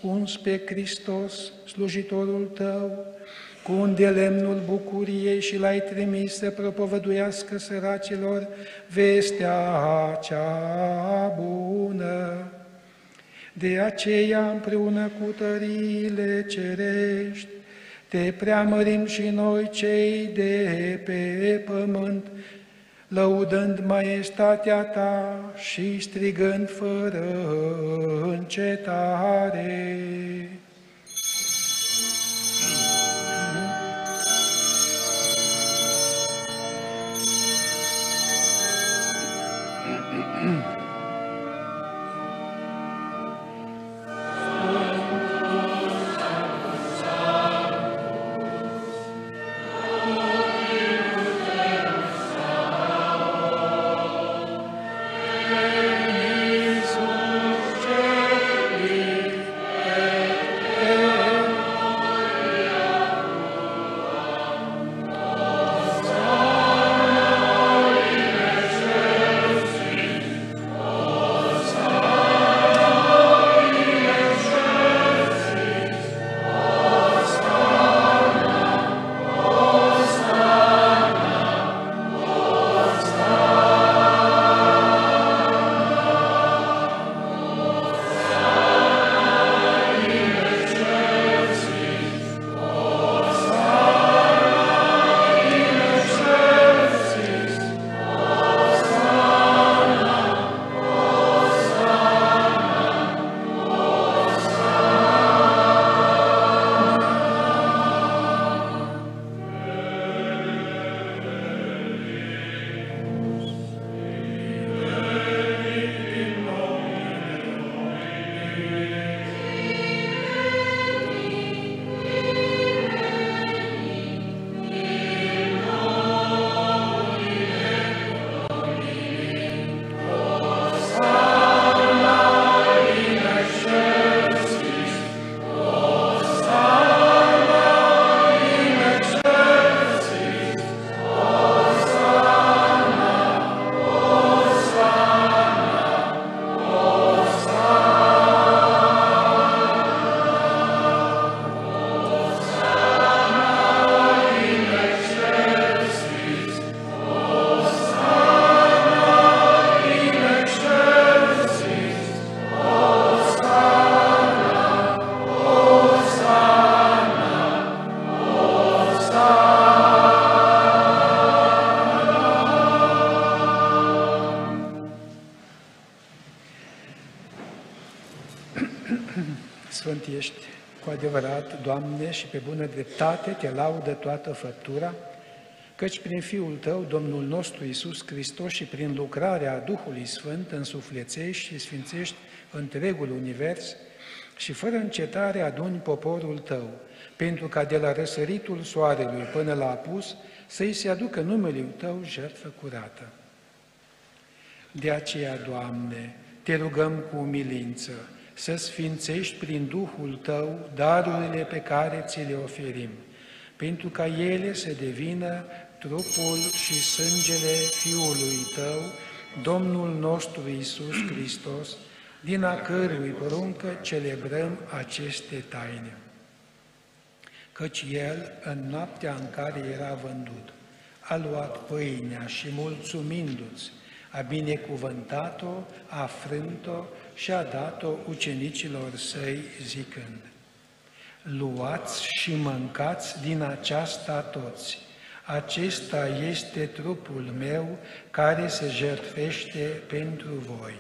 uns pe Hristos, slujitorul Tău, cu un de lemnul bucuriei și L-ai trimis să propovăduiască săracilor vestea cea bună. De aceea, împreună cu tăriile cerești, te preamărim și noi cei de pe pământ, lăudând maestatea Ta și strigând fără încetare. ești cu adevărat, Doamne, și pe bună dreptate te laudă toată făptura, căci prin Fiul Tău, Domnul nostru Iisus Hristos, și prin lucrarea Duhului Sfânt însuflețești și sfințești întregul univers și fără încetare aduni poporul Tău, pentru ca de la răsăritul soarelui până la apus să-i se aducă numele Tău jertfă curată. De aceea, Doamne, te rugăm cu umilință să sfințești prin Duhul Tău darurile pe care ți le oferim, pentru ca ele să devină trupul și sângele Fiului Tău, Domnul nostru Iisus Hristos, din a cărui poruncă celebrăm aceste taine. Căci El, în noaptea în care era vândut, a luat pâinea și, mulțumindu-ți, a binecuvântat-o, a frânt-o și a dat-o ucenicilor Săi, zicând: luați și mâncați din aceasta toți, acesta este trupul meu care se jertfește pentru voi.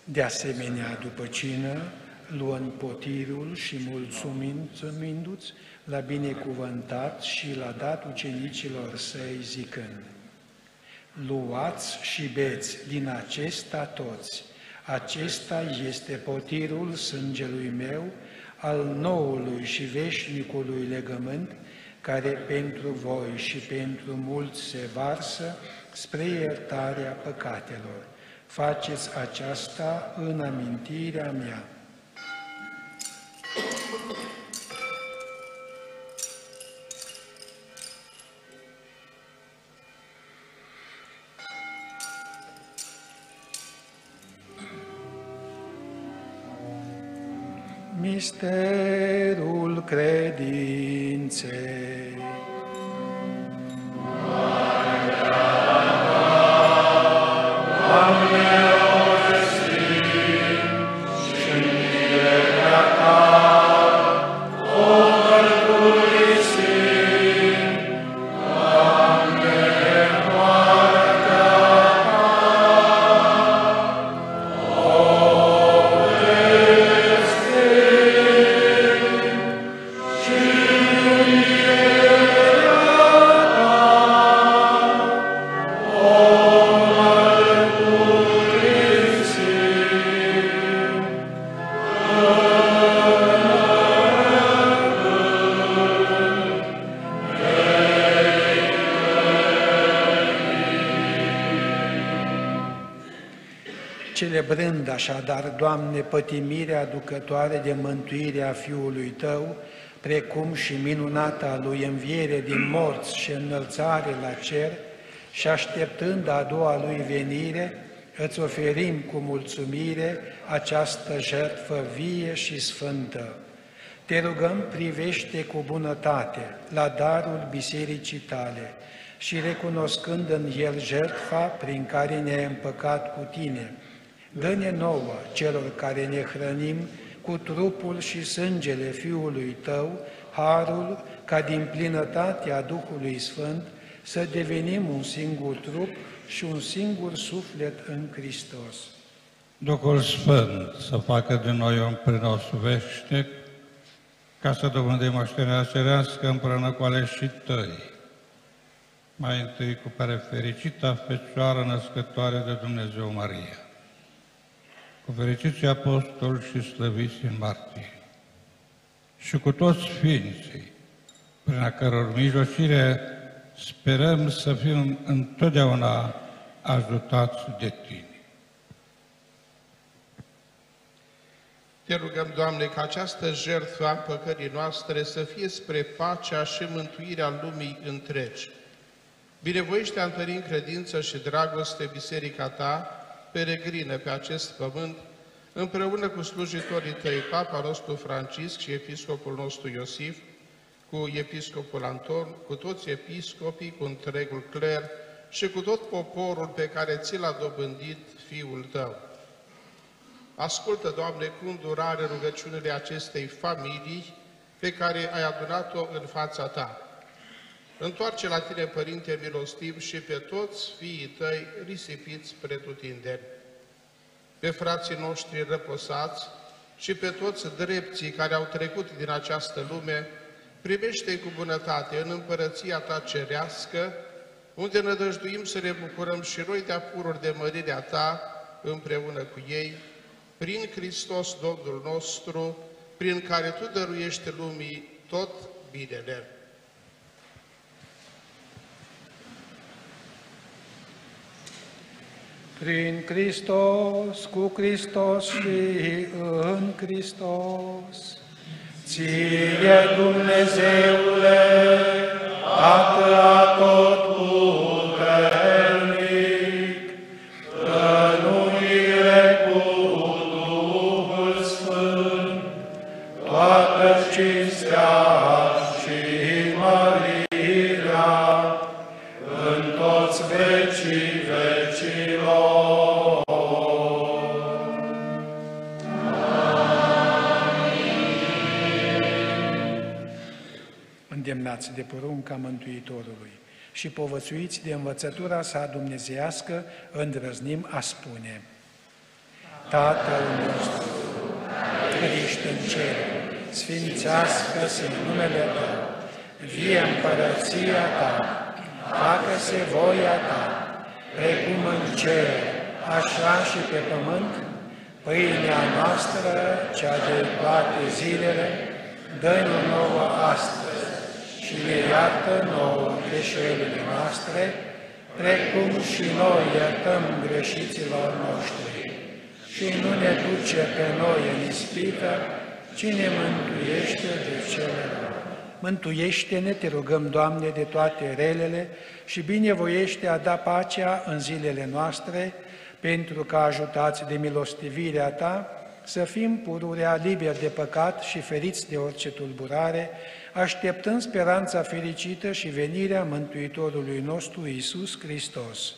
De asemenea, după cină, luând potirul și mulțumindu-ți, l-a binecuvântat și l-a dat ucenicilor Săi, zicând: luați și beți din acesta toți, acesta este potirul sângelui meu, al noului și veșnicului legământ, care pentru voi și pentru mulți se varsă spre iertarea păcatelor. Faceți aceasta în amintirea mea. Misterul credinței. Celebrând așadar, Doamne, pătimirea aducătoare de mântuire a Fiului Tău, precum și minunata Lui înviere din morți și înălțare la cer, și așteptând a doua Lui venire, îți oferim cu mulțumire această jertfă vie și sfântă. Te rugăm, privește cu bunătate la darul Bisericii Tale și, recunoscând în el jertfa prin care ne-ai împăcat cu Tine, dă-ne nouă, celor care ne hrănim cu trupul și sângele Fiului Tău, harul ca din plinătatea Duhului Sfânt să devenim un singur trup și un singur suflet în Hristos. Duhul Sfânt să facă din noi un prenos veșnic, ca să dobândim moștenirea cerească împreună cu aleșii Tăi. Mai întâi cu prefericita Fecioară născătoare de Dumnezeu Maria, cu fericiții apostoli și slăviți în martiri, și cu toți sfinții, prin a căror mijlocire sperăm să fim întotdeauna ajutați de Tine. Te rugăm, Doamne, ca această jertfă a păcării noastre să fie spre pacea și mântuirea lumii întregi. Binevoiește a întări în credință și dragoste Biserica Ta, peregrină pe acest pământ, împreună cu slujitorii Tăi, Papa nostru Francisc și Episcopul nostru Iosif, cu Episcopul Anton, cu toți episcopii, cu întregul cler și cu tot poporul pe care ți l-a dobândit Fiul Tău. Ascultă, Doamne, cu îndurare rugăciunile acestei familii pe care ai adunat-o în fața Ta. Întoarce la Tine, Părinte milostiv, și pe toți fiii Tăi risipiți pretutindeni, pe frații noștri răposați și pe toți drepții care au trecut din această lume, primește cu bunătate în împărăția Ta cerească, unde nădăjduim să ne bucurăm și noi de apururi de mărirea Ta împreună cu ei, prin Hristos Domnul nostru, prin care Tu dăruiești lumii tot binele. Prin Hristos, cu Hristos și în Hristos, Ție, Dumnezeule, Tată atotputernic, tănuire cu Duhul Sfânt, toată cinstea și mărirea în toți vecii vecilor. Îndemnați de porunca Mântuitorului și povățuiți de învățătura sa dumnezeiască, îndrăznim a spune: Tatăl nostru, care ești în cer, sfințească-se numele Tău, vie împărăția Ta, facă-se voia Ta, precum în cer, așa și pe pământ. Pâinea noastră, cea de toate zilele, dă-ne nouă astăzi și ne iartă nouă greșelile noastre, precum și noi iertăm greșiților noștri. Și nu ne duce pe noi în ispită, ci ne mântuiește de cele rău. Mântuiește-ne, te rugăm, Doamne, de toate relele și binevoiește a da pacea în zilele noastre, pentru că, ajutați de milostivirea Ta, să fim pururea liberi de păcat și feriți de orice tulburare, așteptând speranța fericită și venirea Mântuitorului nostru, Iisus Hristos.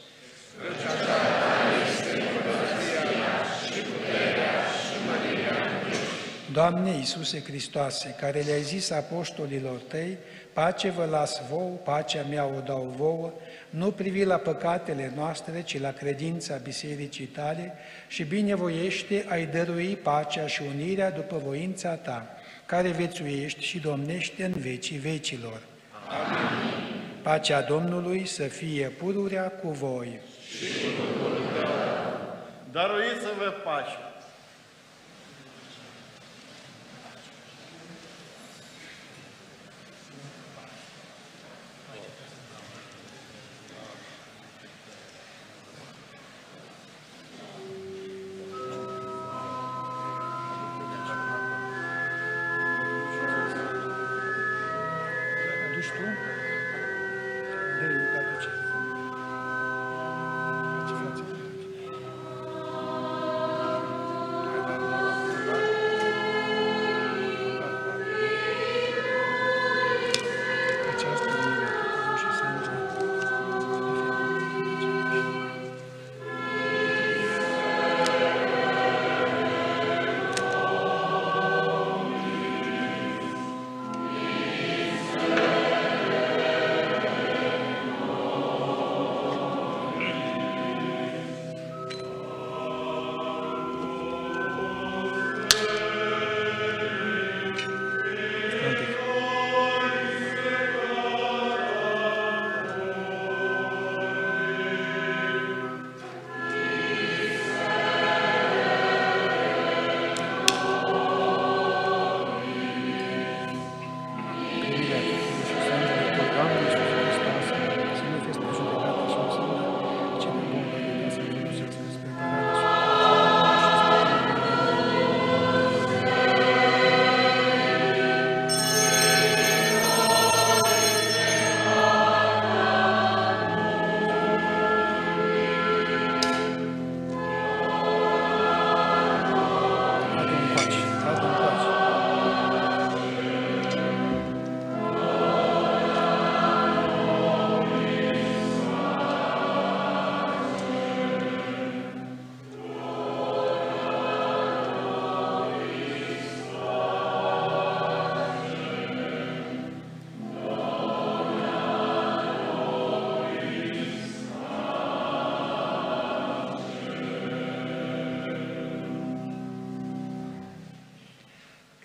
Doamne Iisuse Hristoase, care le-ai zis apostolilor Tăi, pace vă las vouă, pacea mea o dau vouă, nu privi la păcatele noastre, ci la credința Bisericii Tale și binevoiește ai dărui pacea și unirea după voința Ta, care vețuiești și domnește în vecii vecilor. Amin. Pacea Domnului să fie pururea cu voi. Și cu Duhul Tău. Dăruiți-vă pace.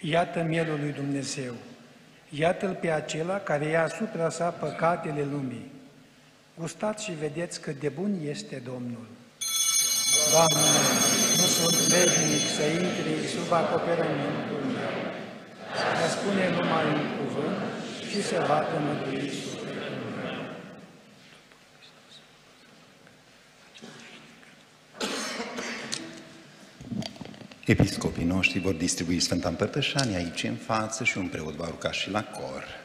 Iată mielul lui Dumnezeu, iată-L pe acela care ia asupra sa păcatele lumii. Gustați și vedeți cât de bun este Domnul. Doamne, nu sunt vrednic să intri sub acoperământul meu, să spune numai un cuvânt și se va tămădui sufletul meu. Episcopii noștri vor distribui Sfânta Împărtășanie aici în față și un preot va urca și la cor.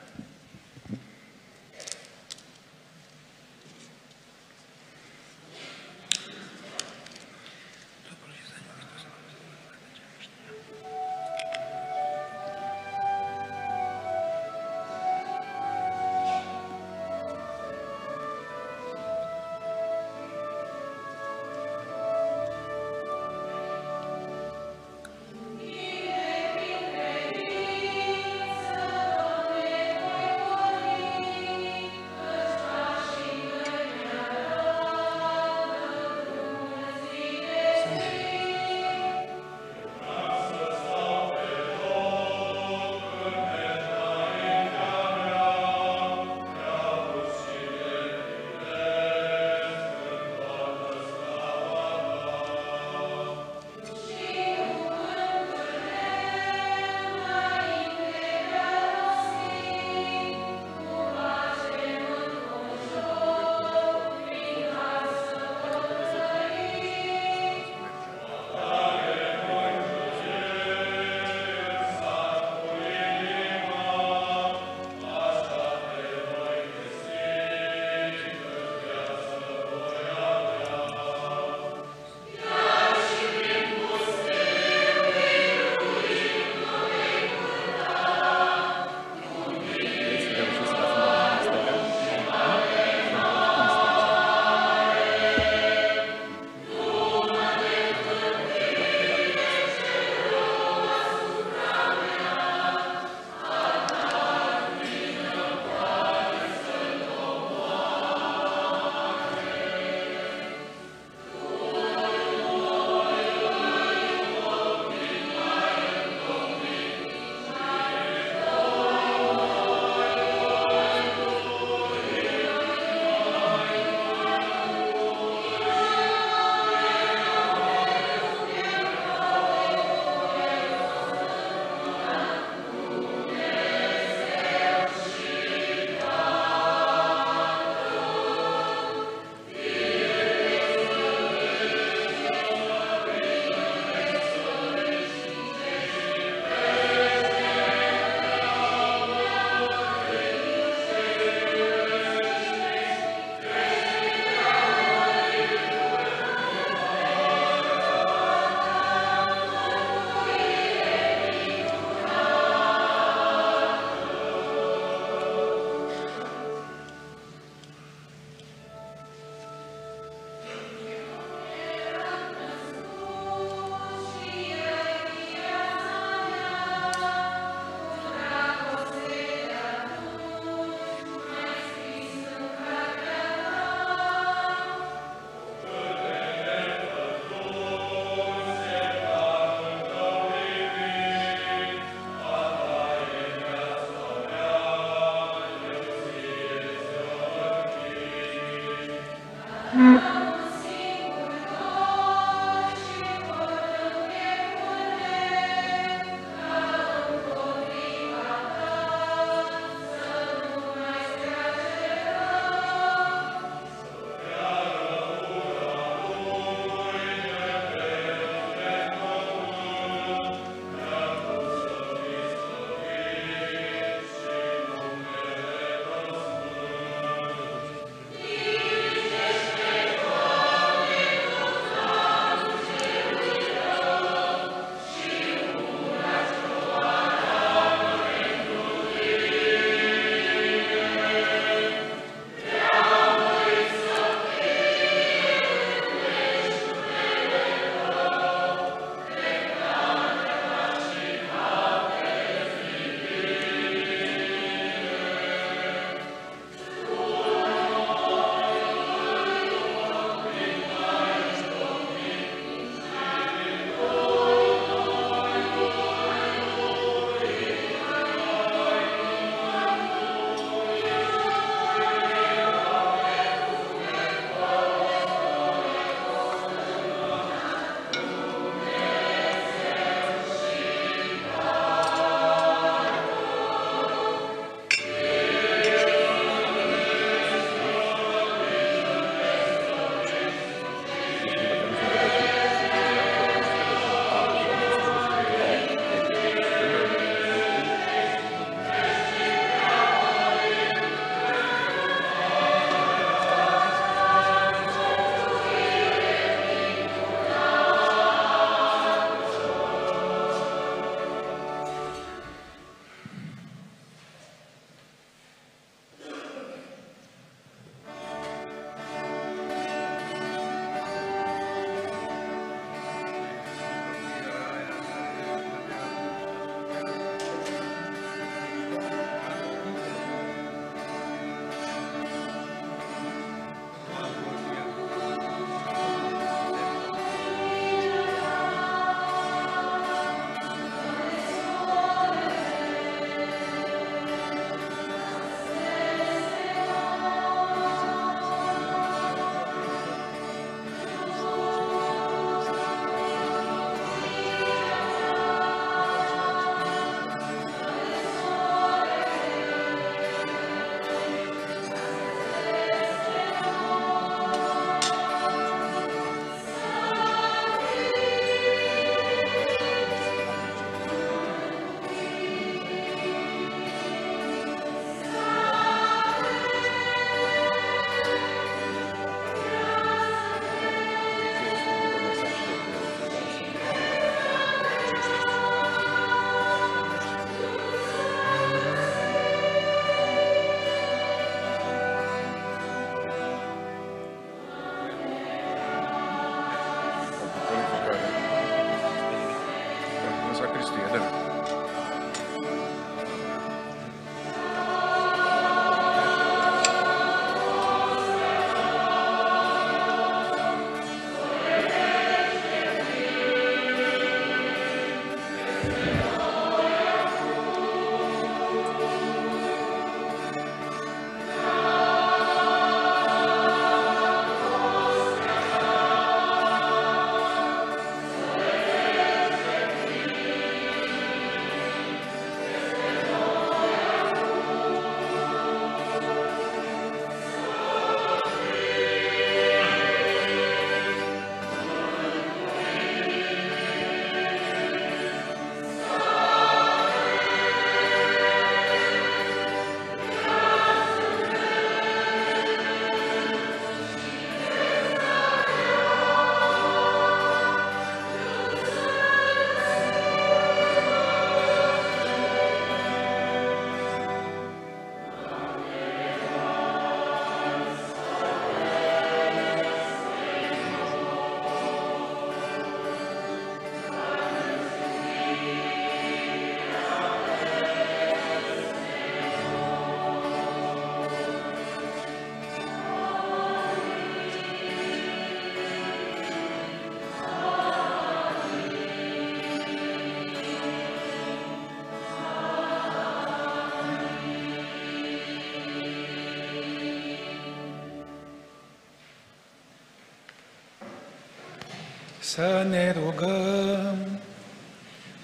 Să ne rugăm.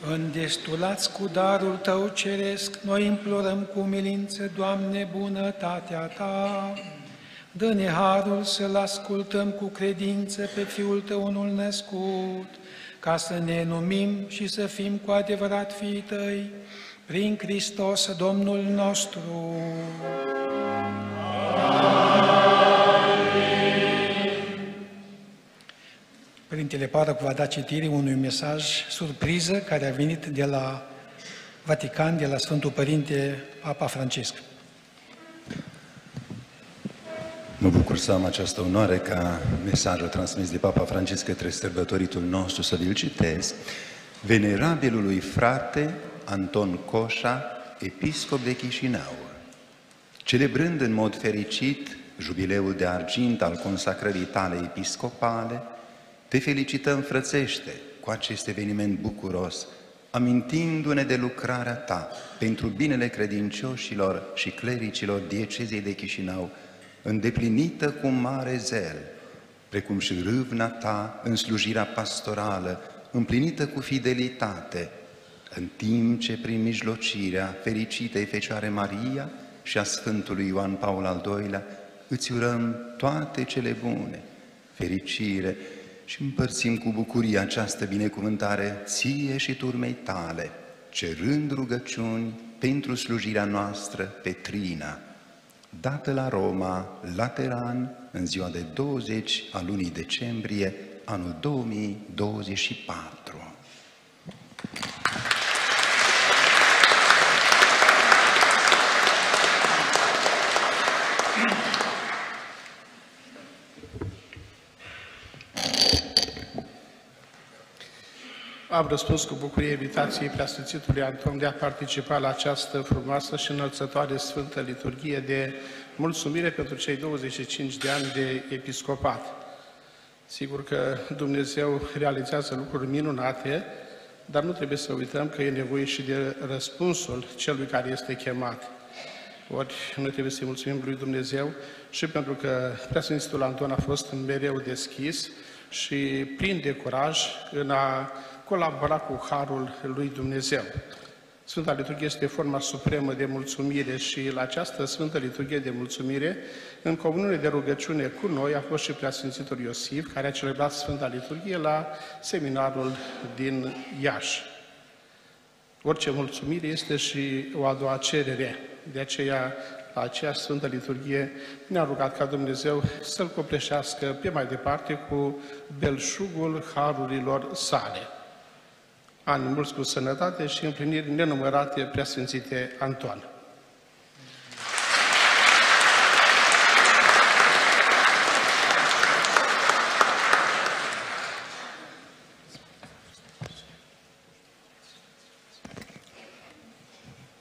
Îndestulați cu darul Tău ceresc, noi implorăm cu umilință, Doamne, bunătatea Ta. Dă-ne harul să-L ascultăm cu credință pe Fiul Tău unul născut, ca să ne numim și să fim cu adevărat fiii Tăi, prin Hristos Domnul nostru. Părintele Parăc va da citire unui mesaj surpriză care a venit de la Vatican, de la Sfântul Părinte Papa Francisc. Mă bucur să am această onoare ca mesajul transmis de Papa Francisc către sărbătoritul nostru să vi-l citesc. Venerabilului frate Anton Coșa, episcop de Chișinău, celebrând în mod fericit jubileul de argint al consacrării tale episcopale, te felicităm frățește cu acest eveniment bucuros, amintindu-ne de lucrarea ta pentru binele credincioșilor și clericilor diecezei de Chișinău, îndeplinită cu mare zel, precum și râvna ta în slujirea pastorală, împlinită cu fidelitate, în timp ce prin mijlocirea fericitei Fecioare Maria și a Sfântului Ioan Paul al II-lea îți urăm toate cele bune, fericire, și împărțim cu bucurie această binecuvântare ție și turmei tale, cerând rugăciuni pentru slujirea noastră Petrina, dată la Roma, Lateran, în ziua de 20 a lunii decembrie, anul 2024. Am răspuns cu bucurie invitației Preasfințitului Anton de a participa la această frumoasă și înălțătoare Sfântă Liturghie de mulțumire pentru cei 25 de ani de episcopat. Sigur că Dumnezeu realizează lucruri minunate, dar nu trebuie să uităm că e nevoie și de răspunsul celui care este chemat. Ori noi trebuie să-i mulțumim lui Dumnezeu și pentru că Preasfințitul Anton a fost mereu deschis și plin de curaj în a colabora cu harul lui Dumnezeu. Sfânta Liturghie este forma supremă de mulțumire și la această Sfântă Liturghie de mulțumire, în comuniune de rugăciune cu noi, a fost și Preasfințitul Iosif, care a celebrat Sfânta Liturghie la seminarul din Iași. Orice mulțumire este și o a doua cerere. De aceea, la aceeași Sfântă Liturghie, ne-a rugat ca Dumnezeu să-L copleșească pe mai departe cu belșugul harurilor sale. Ani mulți cu sănătate și împliniri nenumărate, Preasfințite Antoan.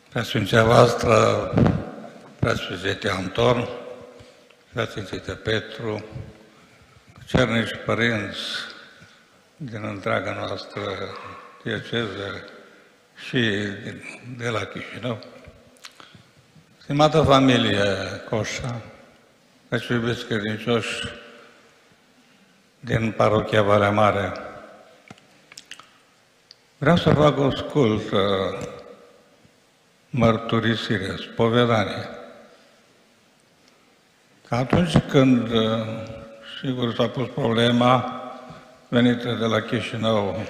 Preasfinția voastră, Preasfințite Anton, Preasfințite Petru, cernici părinți din întreaga noastră dieceză și de la Chișinău, stimată familie Coșa, și iubiți credincioși din parochia Valea Mare, vreau să fac o scurtă mărturisire, spovedanie. Că atunci când, sigur, s-a pus problema venită de la Chișinău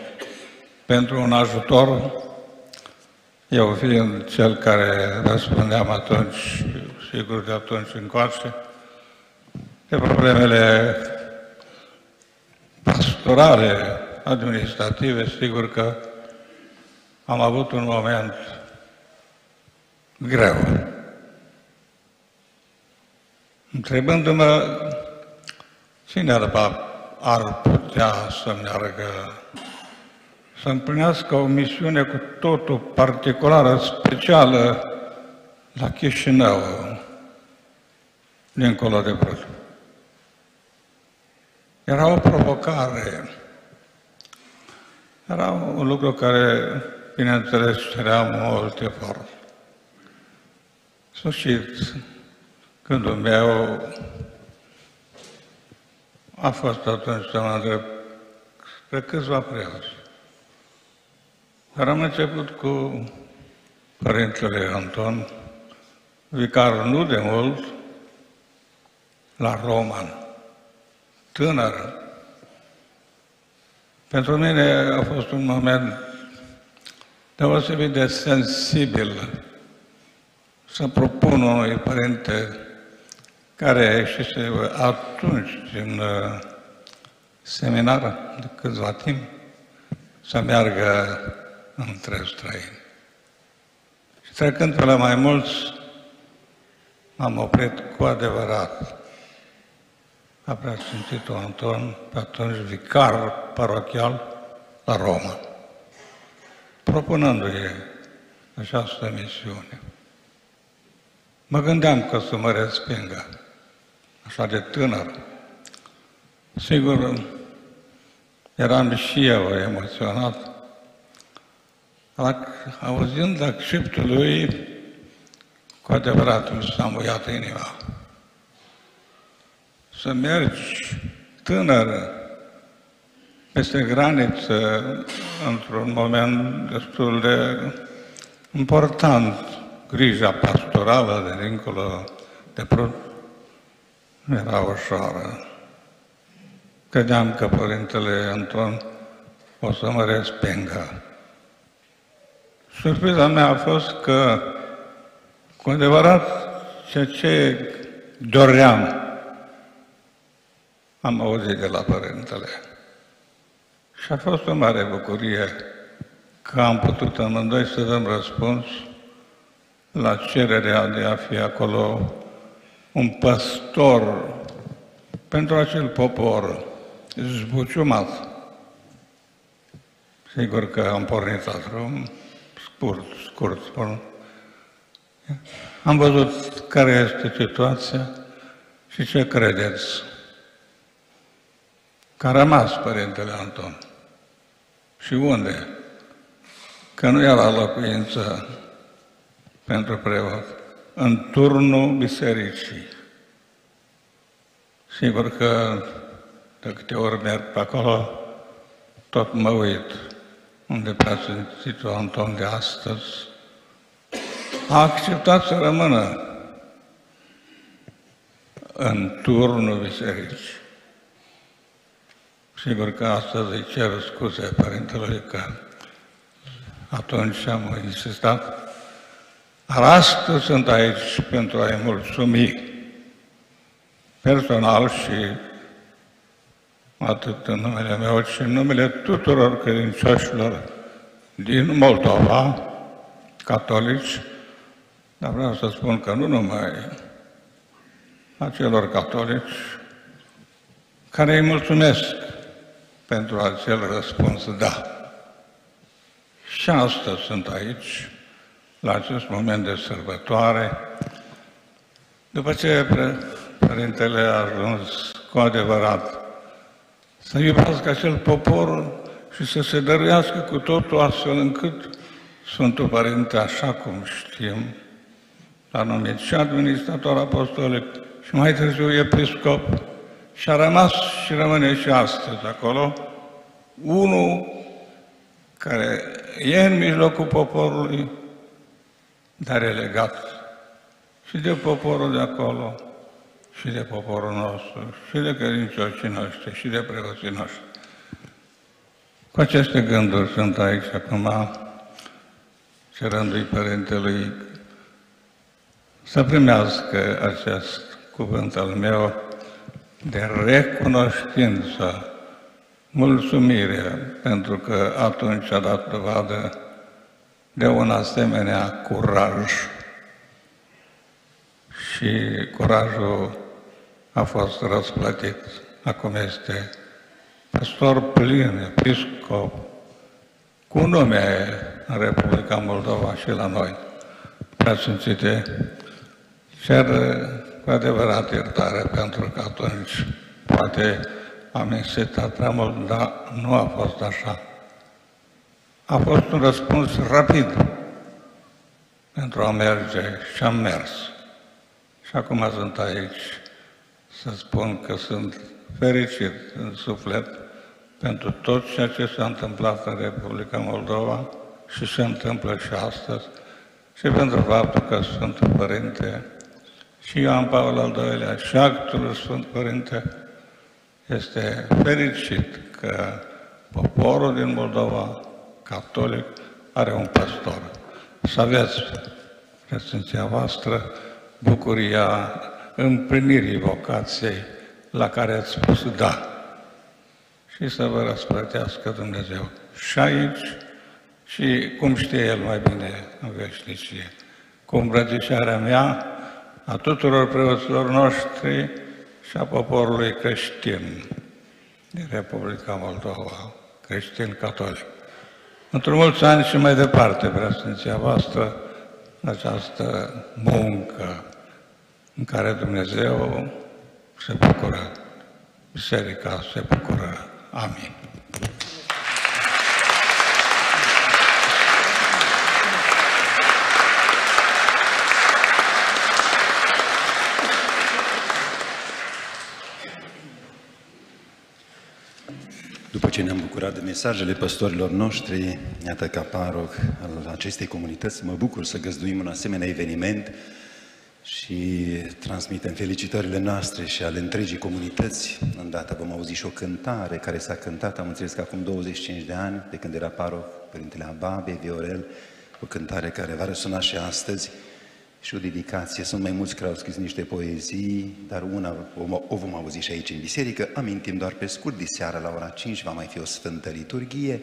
pentru un ajutor, eu fiind cel care răspundeam atunci, sigur de atunci încoace, de problemele pastorale, administrative, sigur că am avut un moment greu. Întrebându-mă cine ar putea să meargă, să împlinească o misiune cu totul particulară, specială, la Chișinău, dincolo de Brăila. Era o provocare, era un lucru care, bineînțeles, cerea mult efort. Sfârșit, gândul meu a fost atunci să mă întreb spre câțiva preoți. Dar am început cu Părintele Anton, vicar nu de mult, la Roman, tânăr. Pentru mine a fost un moment deosebit de sensibil să propun unui părinte care ieșise atunci din seminar de câțiva timp să meargă între străini. Și trecând pe la mai mulți, m-am oprit cu adevărat la Preasfințitul Anton, pe atunci vicar parochial la Roma, propunându-i această misiune. Mă gândeam că să mă respingă, așa de tânăr. Sigur, eram și eu emoționat, auzind acceptul lui, cu adevărat mi s-a muiat inima. Să mergi tânăr peste graniță într-un moment destul de important, grija pastorală de dincolo de Prut, nu era ușoară. Credeam că Părintele Anton o să mă respingă. Surpriza mea a fost că, cu adevărat, ceea ce doream, am auzit de la Părintele. Și a fost o mare bucurie că am putut amândoi să dăm răspuns la cererea de a fi acolo un păstor pentru acel popor zbuciumat. Sigur că am pornit la drum, scurt spun. Am văzut care este situația și ce credeți. Că a rămas Părintele Anton. Și unde? Că nu era locuință pentru preot, în turnul bisericii. Sigur că de câte ori merg pe acolo, tot mă uit unde Preasfințitul Anton de astăzi a acceptat să rămână în turnul bisericii. Sigur că astăzi îi cer scuze Părintelui că atunci am insistat. Dar astăzi sunt aici pentru a-i mulțumi personal și atât în numele meu, ci în numele tuturor credincioșilor din Moldova, catolici, dar vreau să spun că nu numai acelor catolici care îi mulțumesc pentru acel răspuns da. Și astăzi sunt aici, la acest moment de sărbătoare, după ce Părintele a ajuns cu adevărat să iubească acel popor și să se dăruiască cu totul astfel încât Sfântul Părinte, așa cum știm, l-a numit și administrator apostolic și mai târziu episcop și a rămas și rămâne și astăzi acolo, unul care e în mijlocul poporului, dar e legat și de poporul de acolo, și de poporul nostru, și de credincioșii noștri, și de preoții noștri. Cu aceste gânduri sunt aici acum, cerându-i Părintelui să primească acest cuvânt al meu de recunoștință, mulțumire, pentru că atunci a dat dovadă de un asemenea curaj. Și curajul a fost răsplătit. Acum este păstor plin, episcop, cu nume în Republica Moldova și la noi. Preasfințite, cer cu adevărat iertare, pentru că atunci poate am insistat prea mult, dar nu a fost așa. A fost un răspuns rapid pentru a merge și am mers. Și acum sunt aici să spun că sunt fericit în suflet pentru tot ceea ce s-a întâmplat în Republica Moldova și se întâmplă și astăzi, și pentru faptul că Sfântul Părinte și Ioan Paul al II-lea și actul Sfânt Părinte este fericit că poporul din Moldova catolic are un păstor. Să aveți, preasfinția voastră, bucuria împlinirii vocației la care ați spus da. Și să vă răsplătească Dumnezeu și aici și cum știe El mai bine în veșnicie. Cu îmbrățișarea mea, a tuturor preoților noștri și a poporului creștin din Republica Moldova, creștin-catolic. Într-un mulți ani și mai departe, preasfinția voastră, în această muncă în care Dumnezeu se bucură, Biserica se bucură. Amin. După ce ne-am bucurat de mesajele păstorilor noștri, iată ca paroh al acestei comunități, mă bucur să găzduim un asemenea eveniment și transmitem felicitările noastre și ale întregii comunități. Îndată vom auzi și o cântare care s-a cântat, am înțeles că acum 25 de ani, de când era paroh Părintele Ababe, Viorel, o cântare care va răsuna și astăzi, și o dedicație. Sunt mai mulți care au scris niște poezii, dar una o vom auzi și aici în biserică. Amintim doar pe scurt, diseară la ora 5 va mai fi o sfântă liturghie.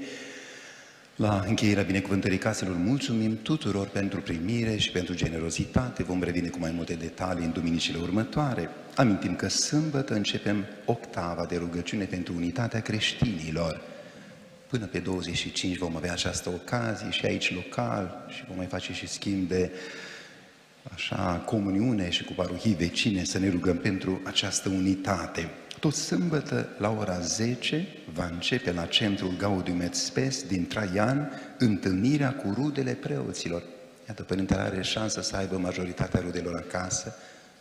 La încheierea binecuvântării caselor mulțumim tuturor pentru primire și pentru generozitate. Vom reveni cu mai multe detalii în duminicile următoare. Amintim că sâmbătă începem octava de rugăciune pentru unitatea creștinilor. Până pe 25 vom avea această ocazie și aici local și vom mai face și schimb de comuniune și cu parohii vecine să ne rugăm pentru această unitate. Tot sâmbătă, la ora 10, va începe la centrul Gaudium et Spes din Traian întâlnirea cu rudele preoților. Iată, Părintele are șansă să aibă majoritatea rudelor acasă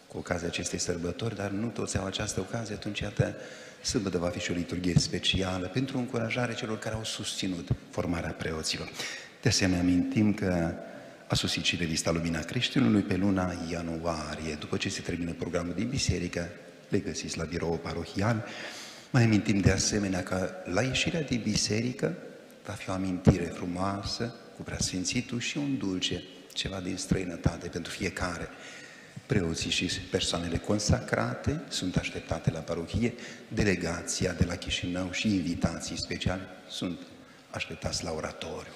cu ocazia acestei sărbători, dar nu toți au această ocazie, atunci, iată, sâmbătă va fi și o liturghie specială pentru încurajare celor care au susținut formarea preoților. De asemenea, amintim că a sosit și revista Lumina Creștinului pe luna ianuarie. După ce se termină programul din biserică, le găsiți la birou parohial. Mai amintim de asemenea că la ieșirea din biserică va fi o amintire frumoasă cu preasfințitul și un dulce, ceva din străinătate pentru fiecare. Preoții și persoanele consacrate sunt așteptate la parohie, delegația de la Chișinău și invitații speciali sunt așteptați la oratoriu.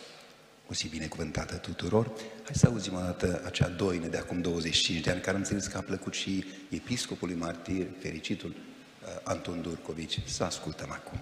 O zi binecuvântată tuturor. Hai să auzim o dată acea doină de acum 25 de ani, care am înțeles că a plăcut și episcopului martir, fericitul Anton Durcovici. Să ascultăm acum.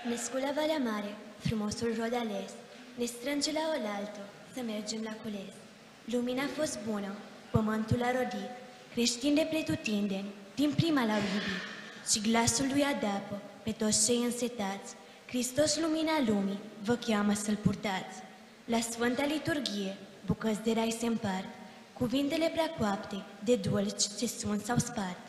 Născut la Valea Mare, frumosul rod ales, ne strânge la oaltă să mergem la cules. Lumina a fost bună, pământul a rodit, creștini de pretutindeni, din prima l-au iubit. Și glasul lui adapă pe toți cei însetați, Hristos, lumina lumii, vă cheamă să-L purtați. La Sfânta Liturghie, bucăți de rai se împart, cuvintele prea coapte, de dulci ce sunt s-au spart.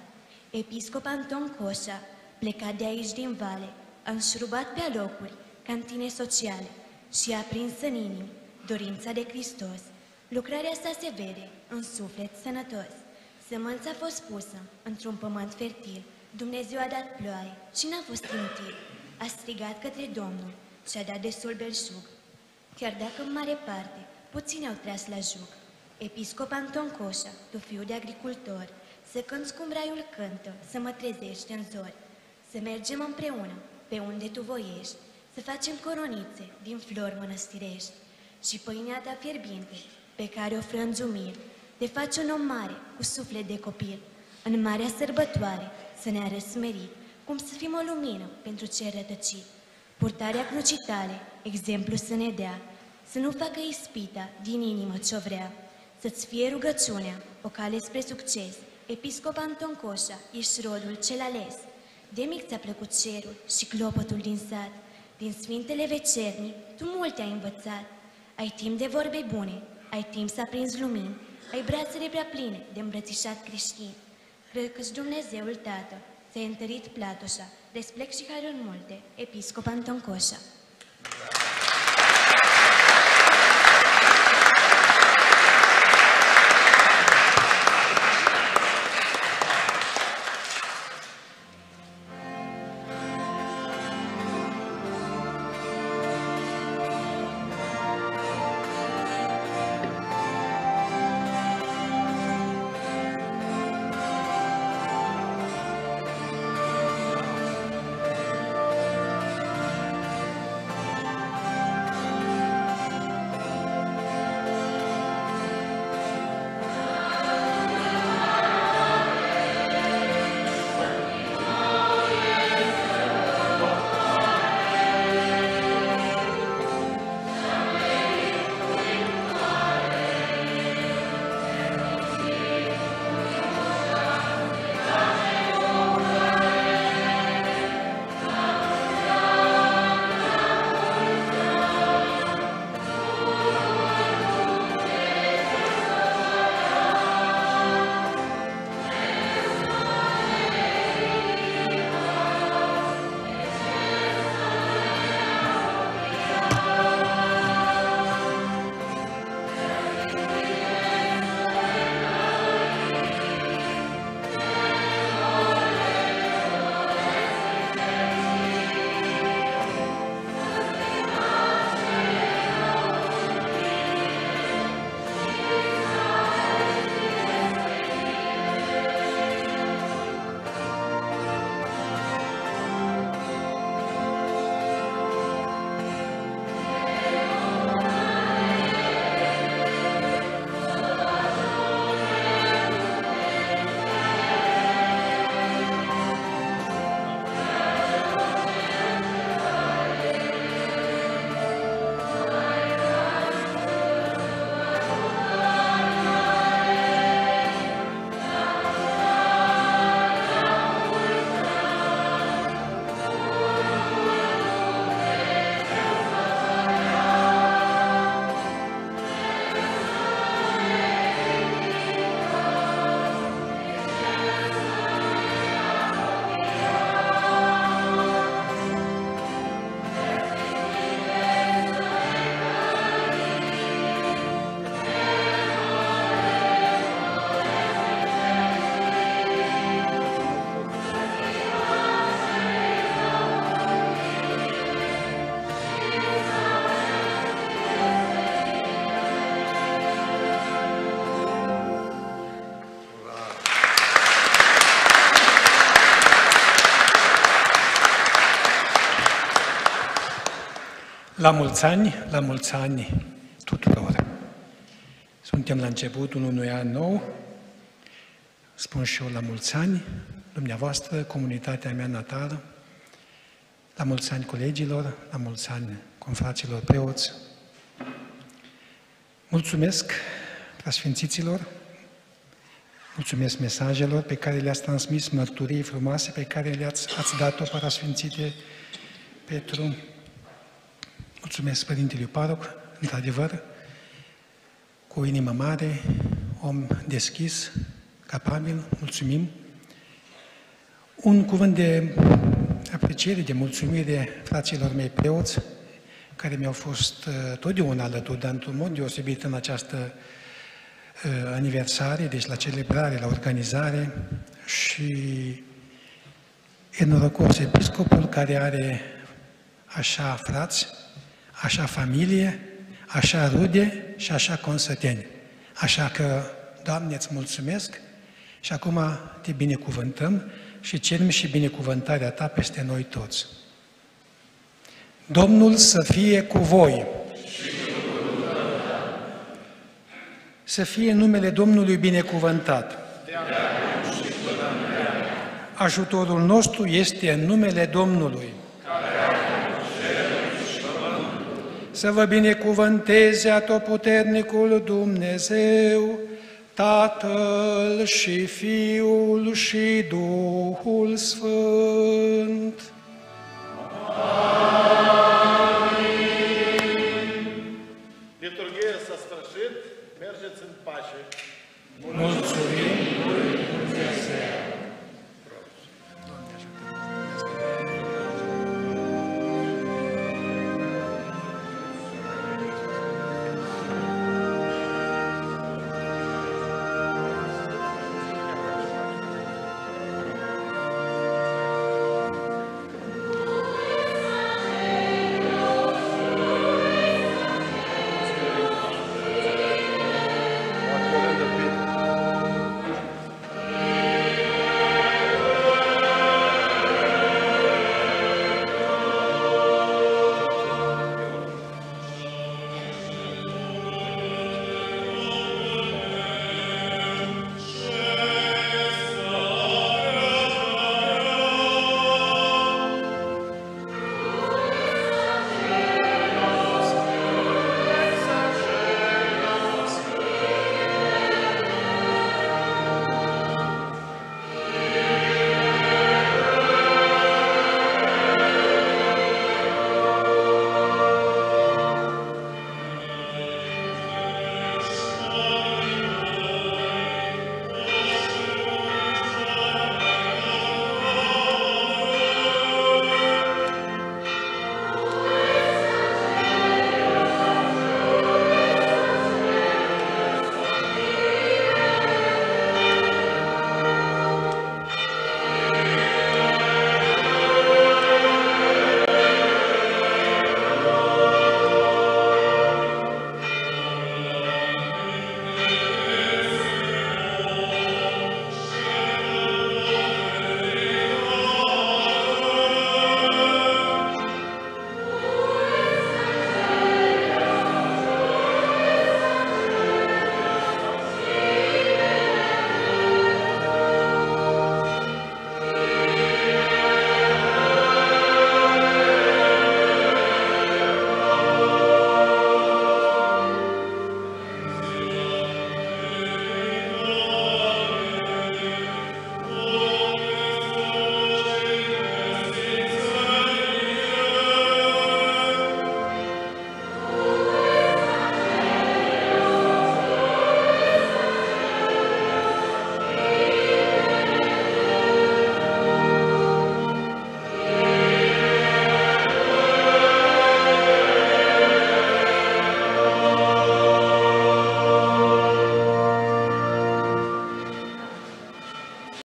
Episcop Anton Coșa, plecat de aici din vale, a înșurubat pe alocuri cantine sociale și a prins în inimi dorința de Hristos. Lucrarea sa se vede în suflet sănătos. Sămânța a fost pusă într-un pământ fertil, Dumnezeu a dat ploaie și n-a fost inutil. A strigat către Domnul și a dat destul belșug, chiar dacă în mare parte puțini au tras la jug. Episcop Anton Coșa, tu fiu de agricultor, să cânți cum raiul cântă, să mă trezești în zori, să mergem împreună pe unde tu voiești, să facem coronițe din flori mănăstirești și pâinea ta fierbinte, pe care o frângi umil, te faci un om mare cu suflet de copil, în marea sărbătoare să ne arăți smerit, cum să fim o lumină pentru cei rătăcit. Purtarea crucii tale, exemplu să ne dea, să nu facă ispita din inimă ce-o vrea, să-ți fie rugăciunea o cale spre succes. Episcop Anton Coșa, ești rodul cel ales. De mic ți-a plăcut cerul și clopotul din sat, din sfintele vecernii tu multe ai învățat. Ai timp de vorbe bune, ai timp să aprinzi lumini, ai brațele prea pline de îmbrățișat creștin. Cred că-și Dumnezeul Tată ți-ai întărit platoșa, respect și haruri multe, Episcop Anton Coșa. La mulți ani tuturor! Suntem la începutul unui an nou, spun și eu la mulți ani, dumneavoastră, comunitatea mea natală, La mulți ani colegilor, la mulți ani confraților preoți. Mulțumesc preasfințiților, mulțumesc mesajelor pe care le-ați transmis, mărturii frumoase pe care le-ați dat-o, preasfințite Petru. Mulțumesc Părintele Paroc, într-adevăr, cu o inimă mare, om deschis, capabil, mulțumim. Un cuvânt de apreciere, de mulțumire fraților mei preoți, care mi-au fost totdeauna alături, dar într-un mod deosebit în această aniversare, deci la celebrare, la organizare, și e norocos episcopul care are așa frați, așa familie, așa rude și așa consăteni. Așa că, Doamne, îți mulțumesc și acum te binecuvântăm și cerem și binecuvântarea Ta peste noi toți. Domnul să fie cu voi! Să fie numele Domnului binecuvântat! Ajutorul nostru este în numele Domnului. Să vă binecuvânteze Atotputernicul Dumnezeu, Tatăl și Fiul și Duhul Sfânt. Liturghia s-a sfârșit, mergeți în pace. Mulțumim lui Dumnezeu!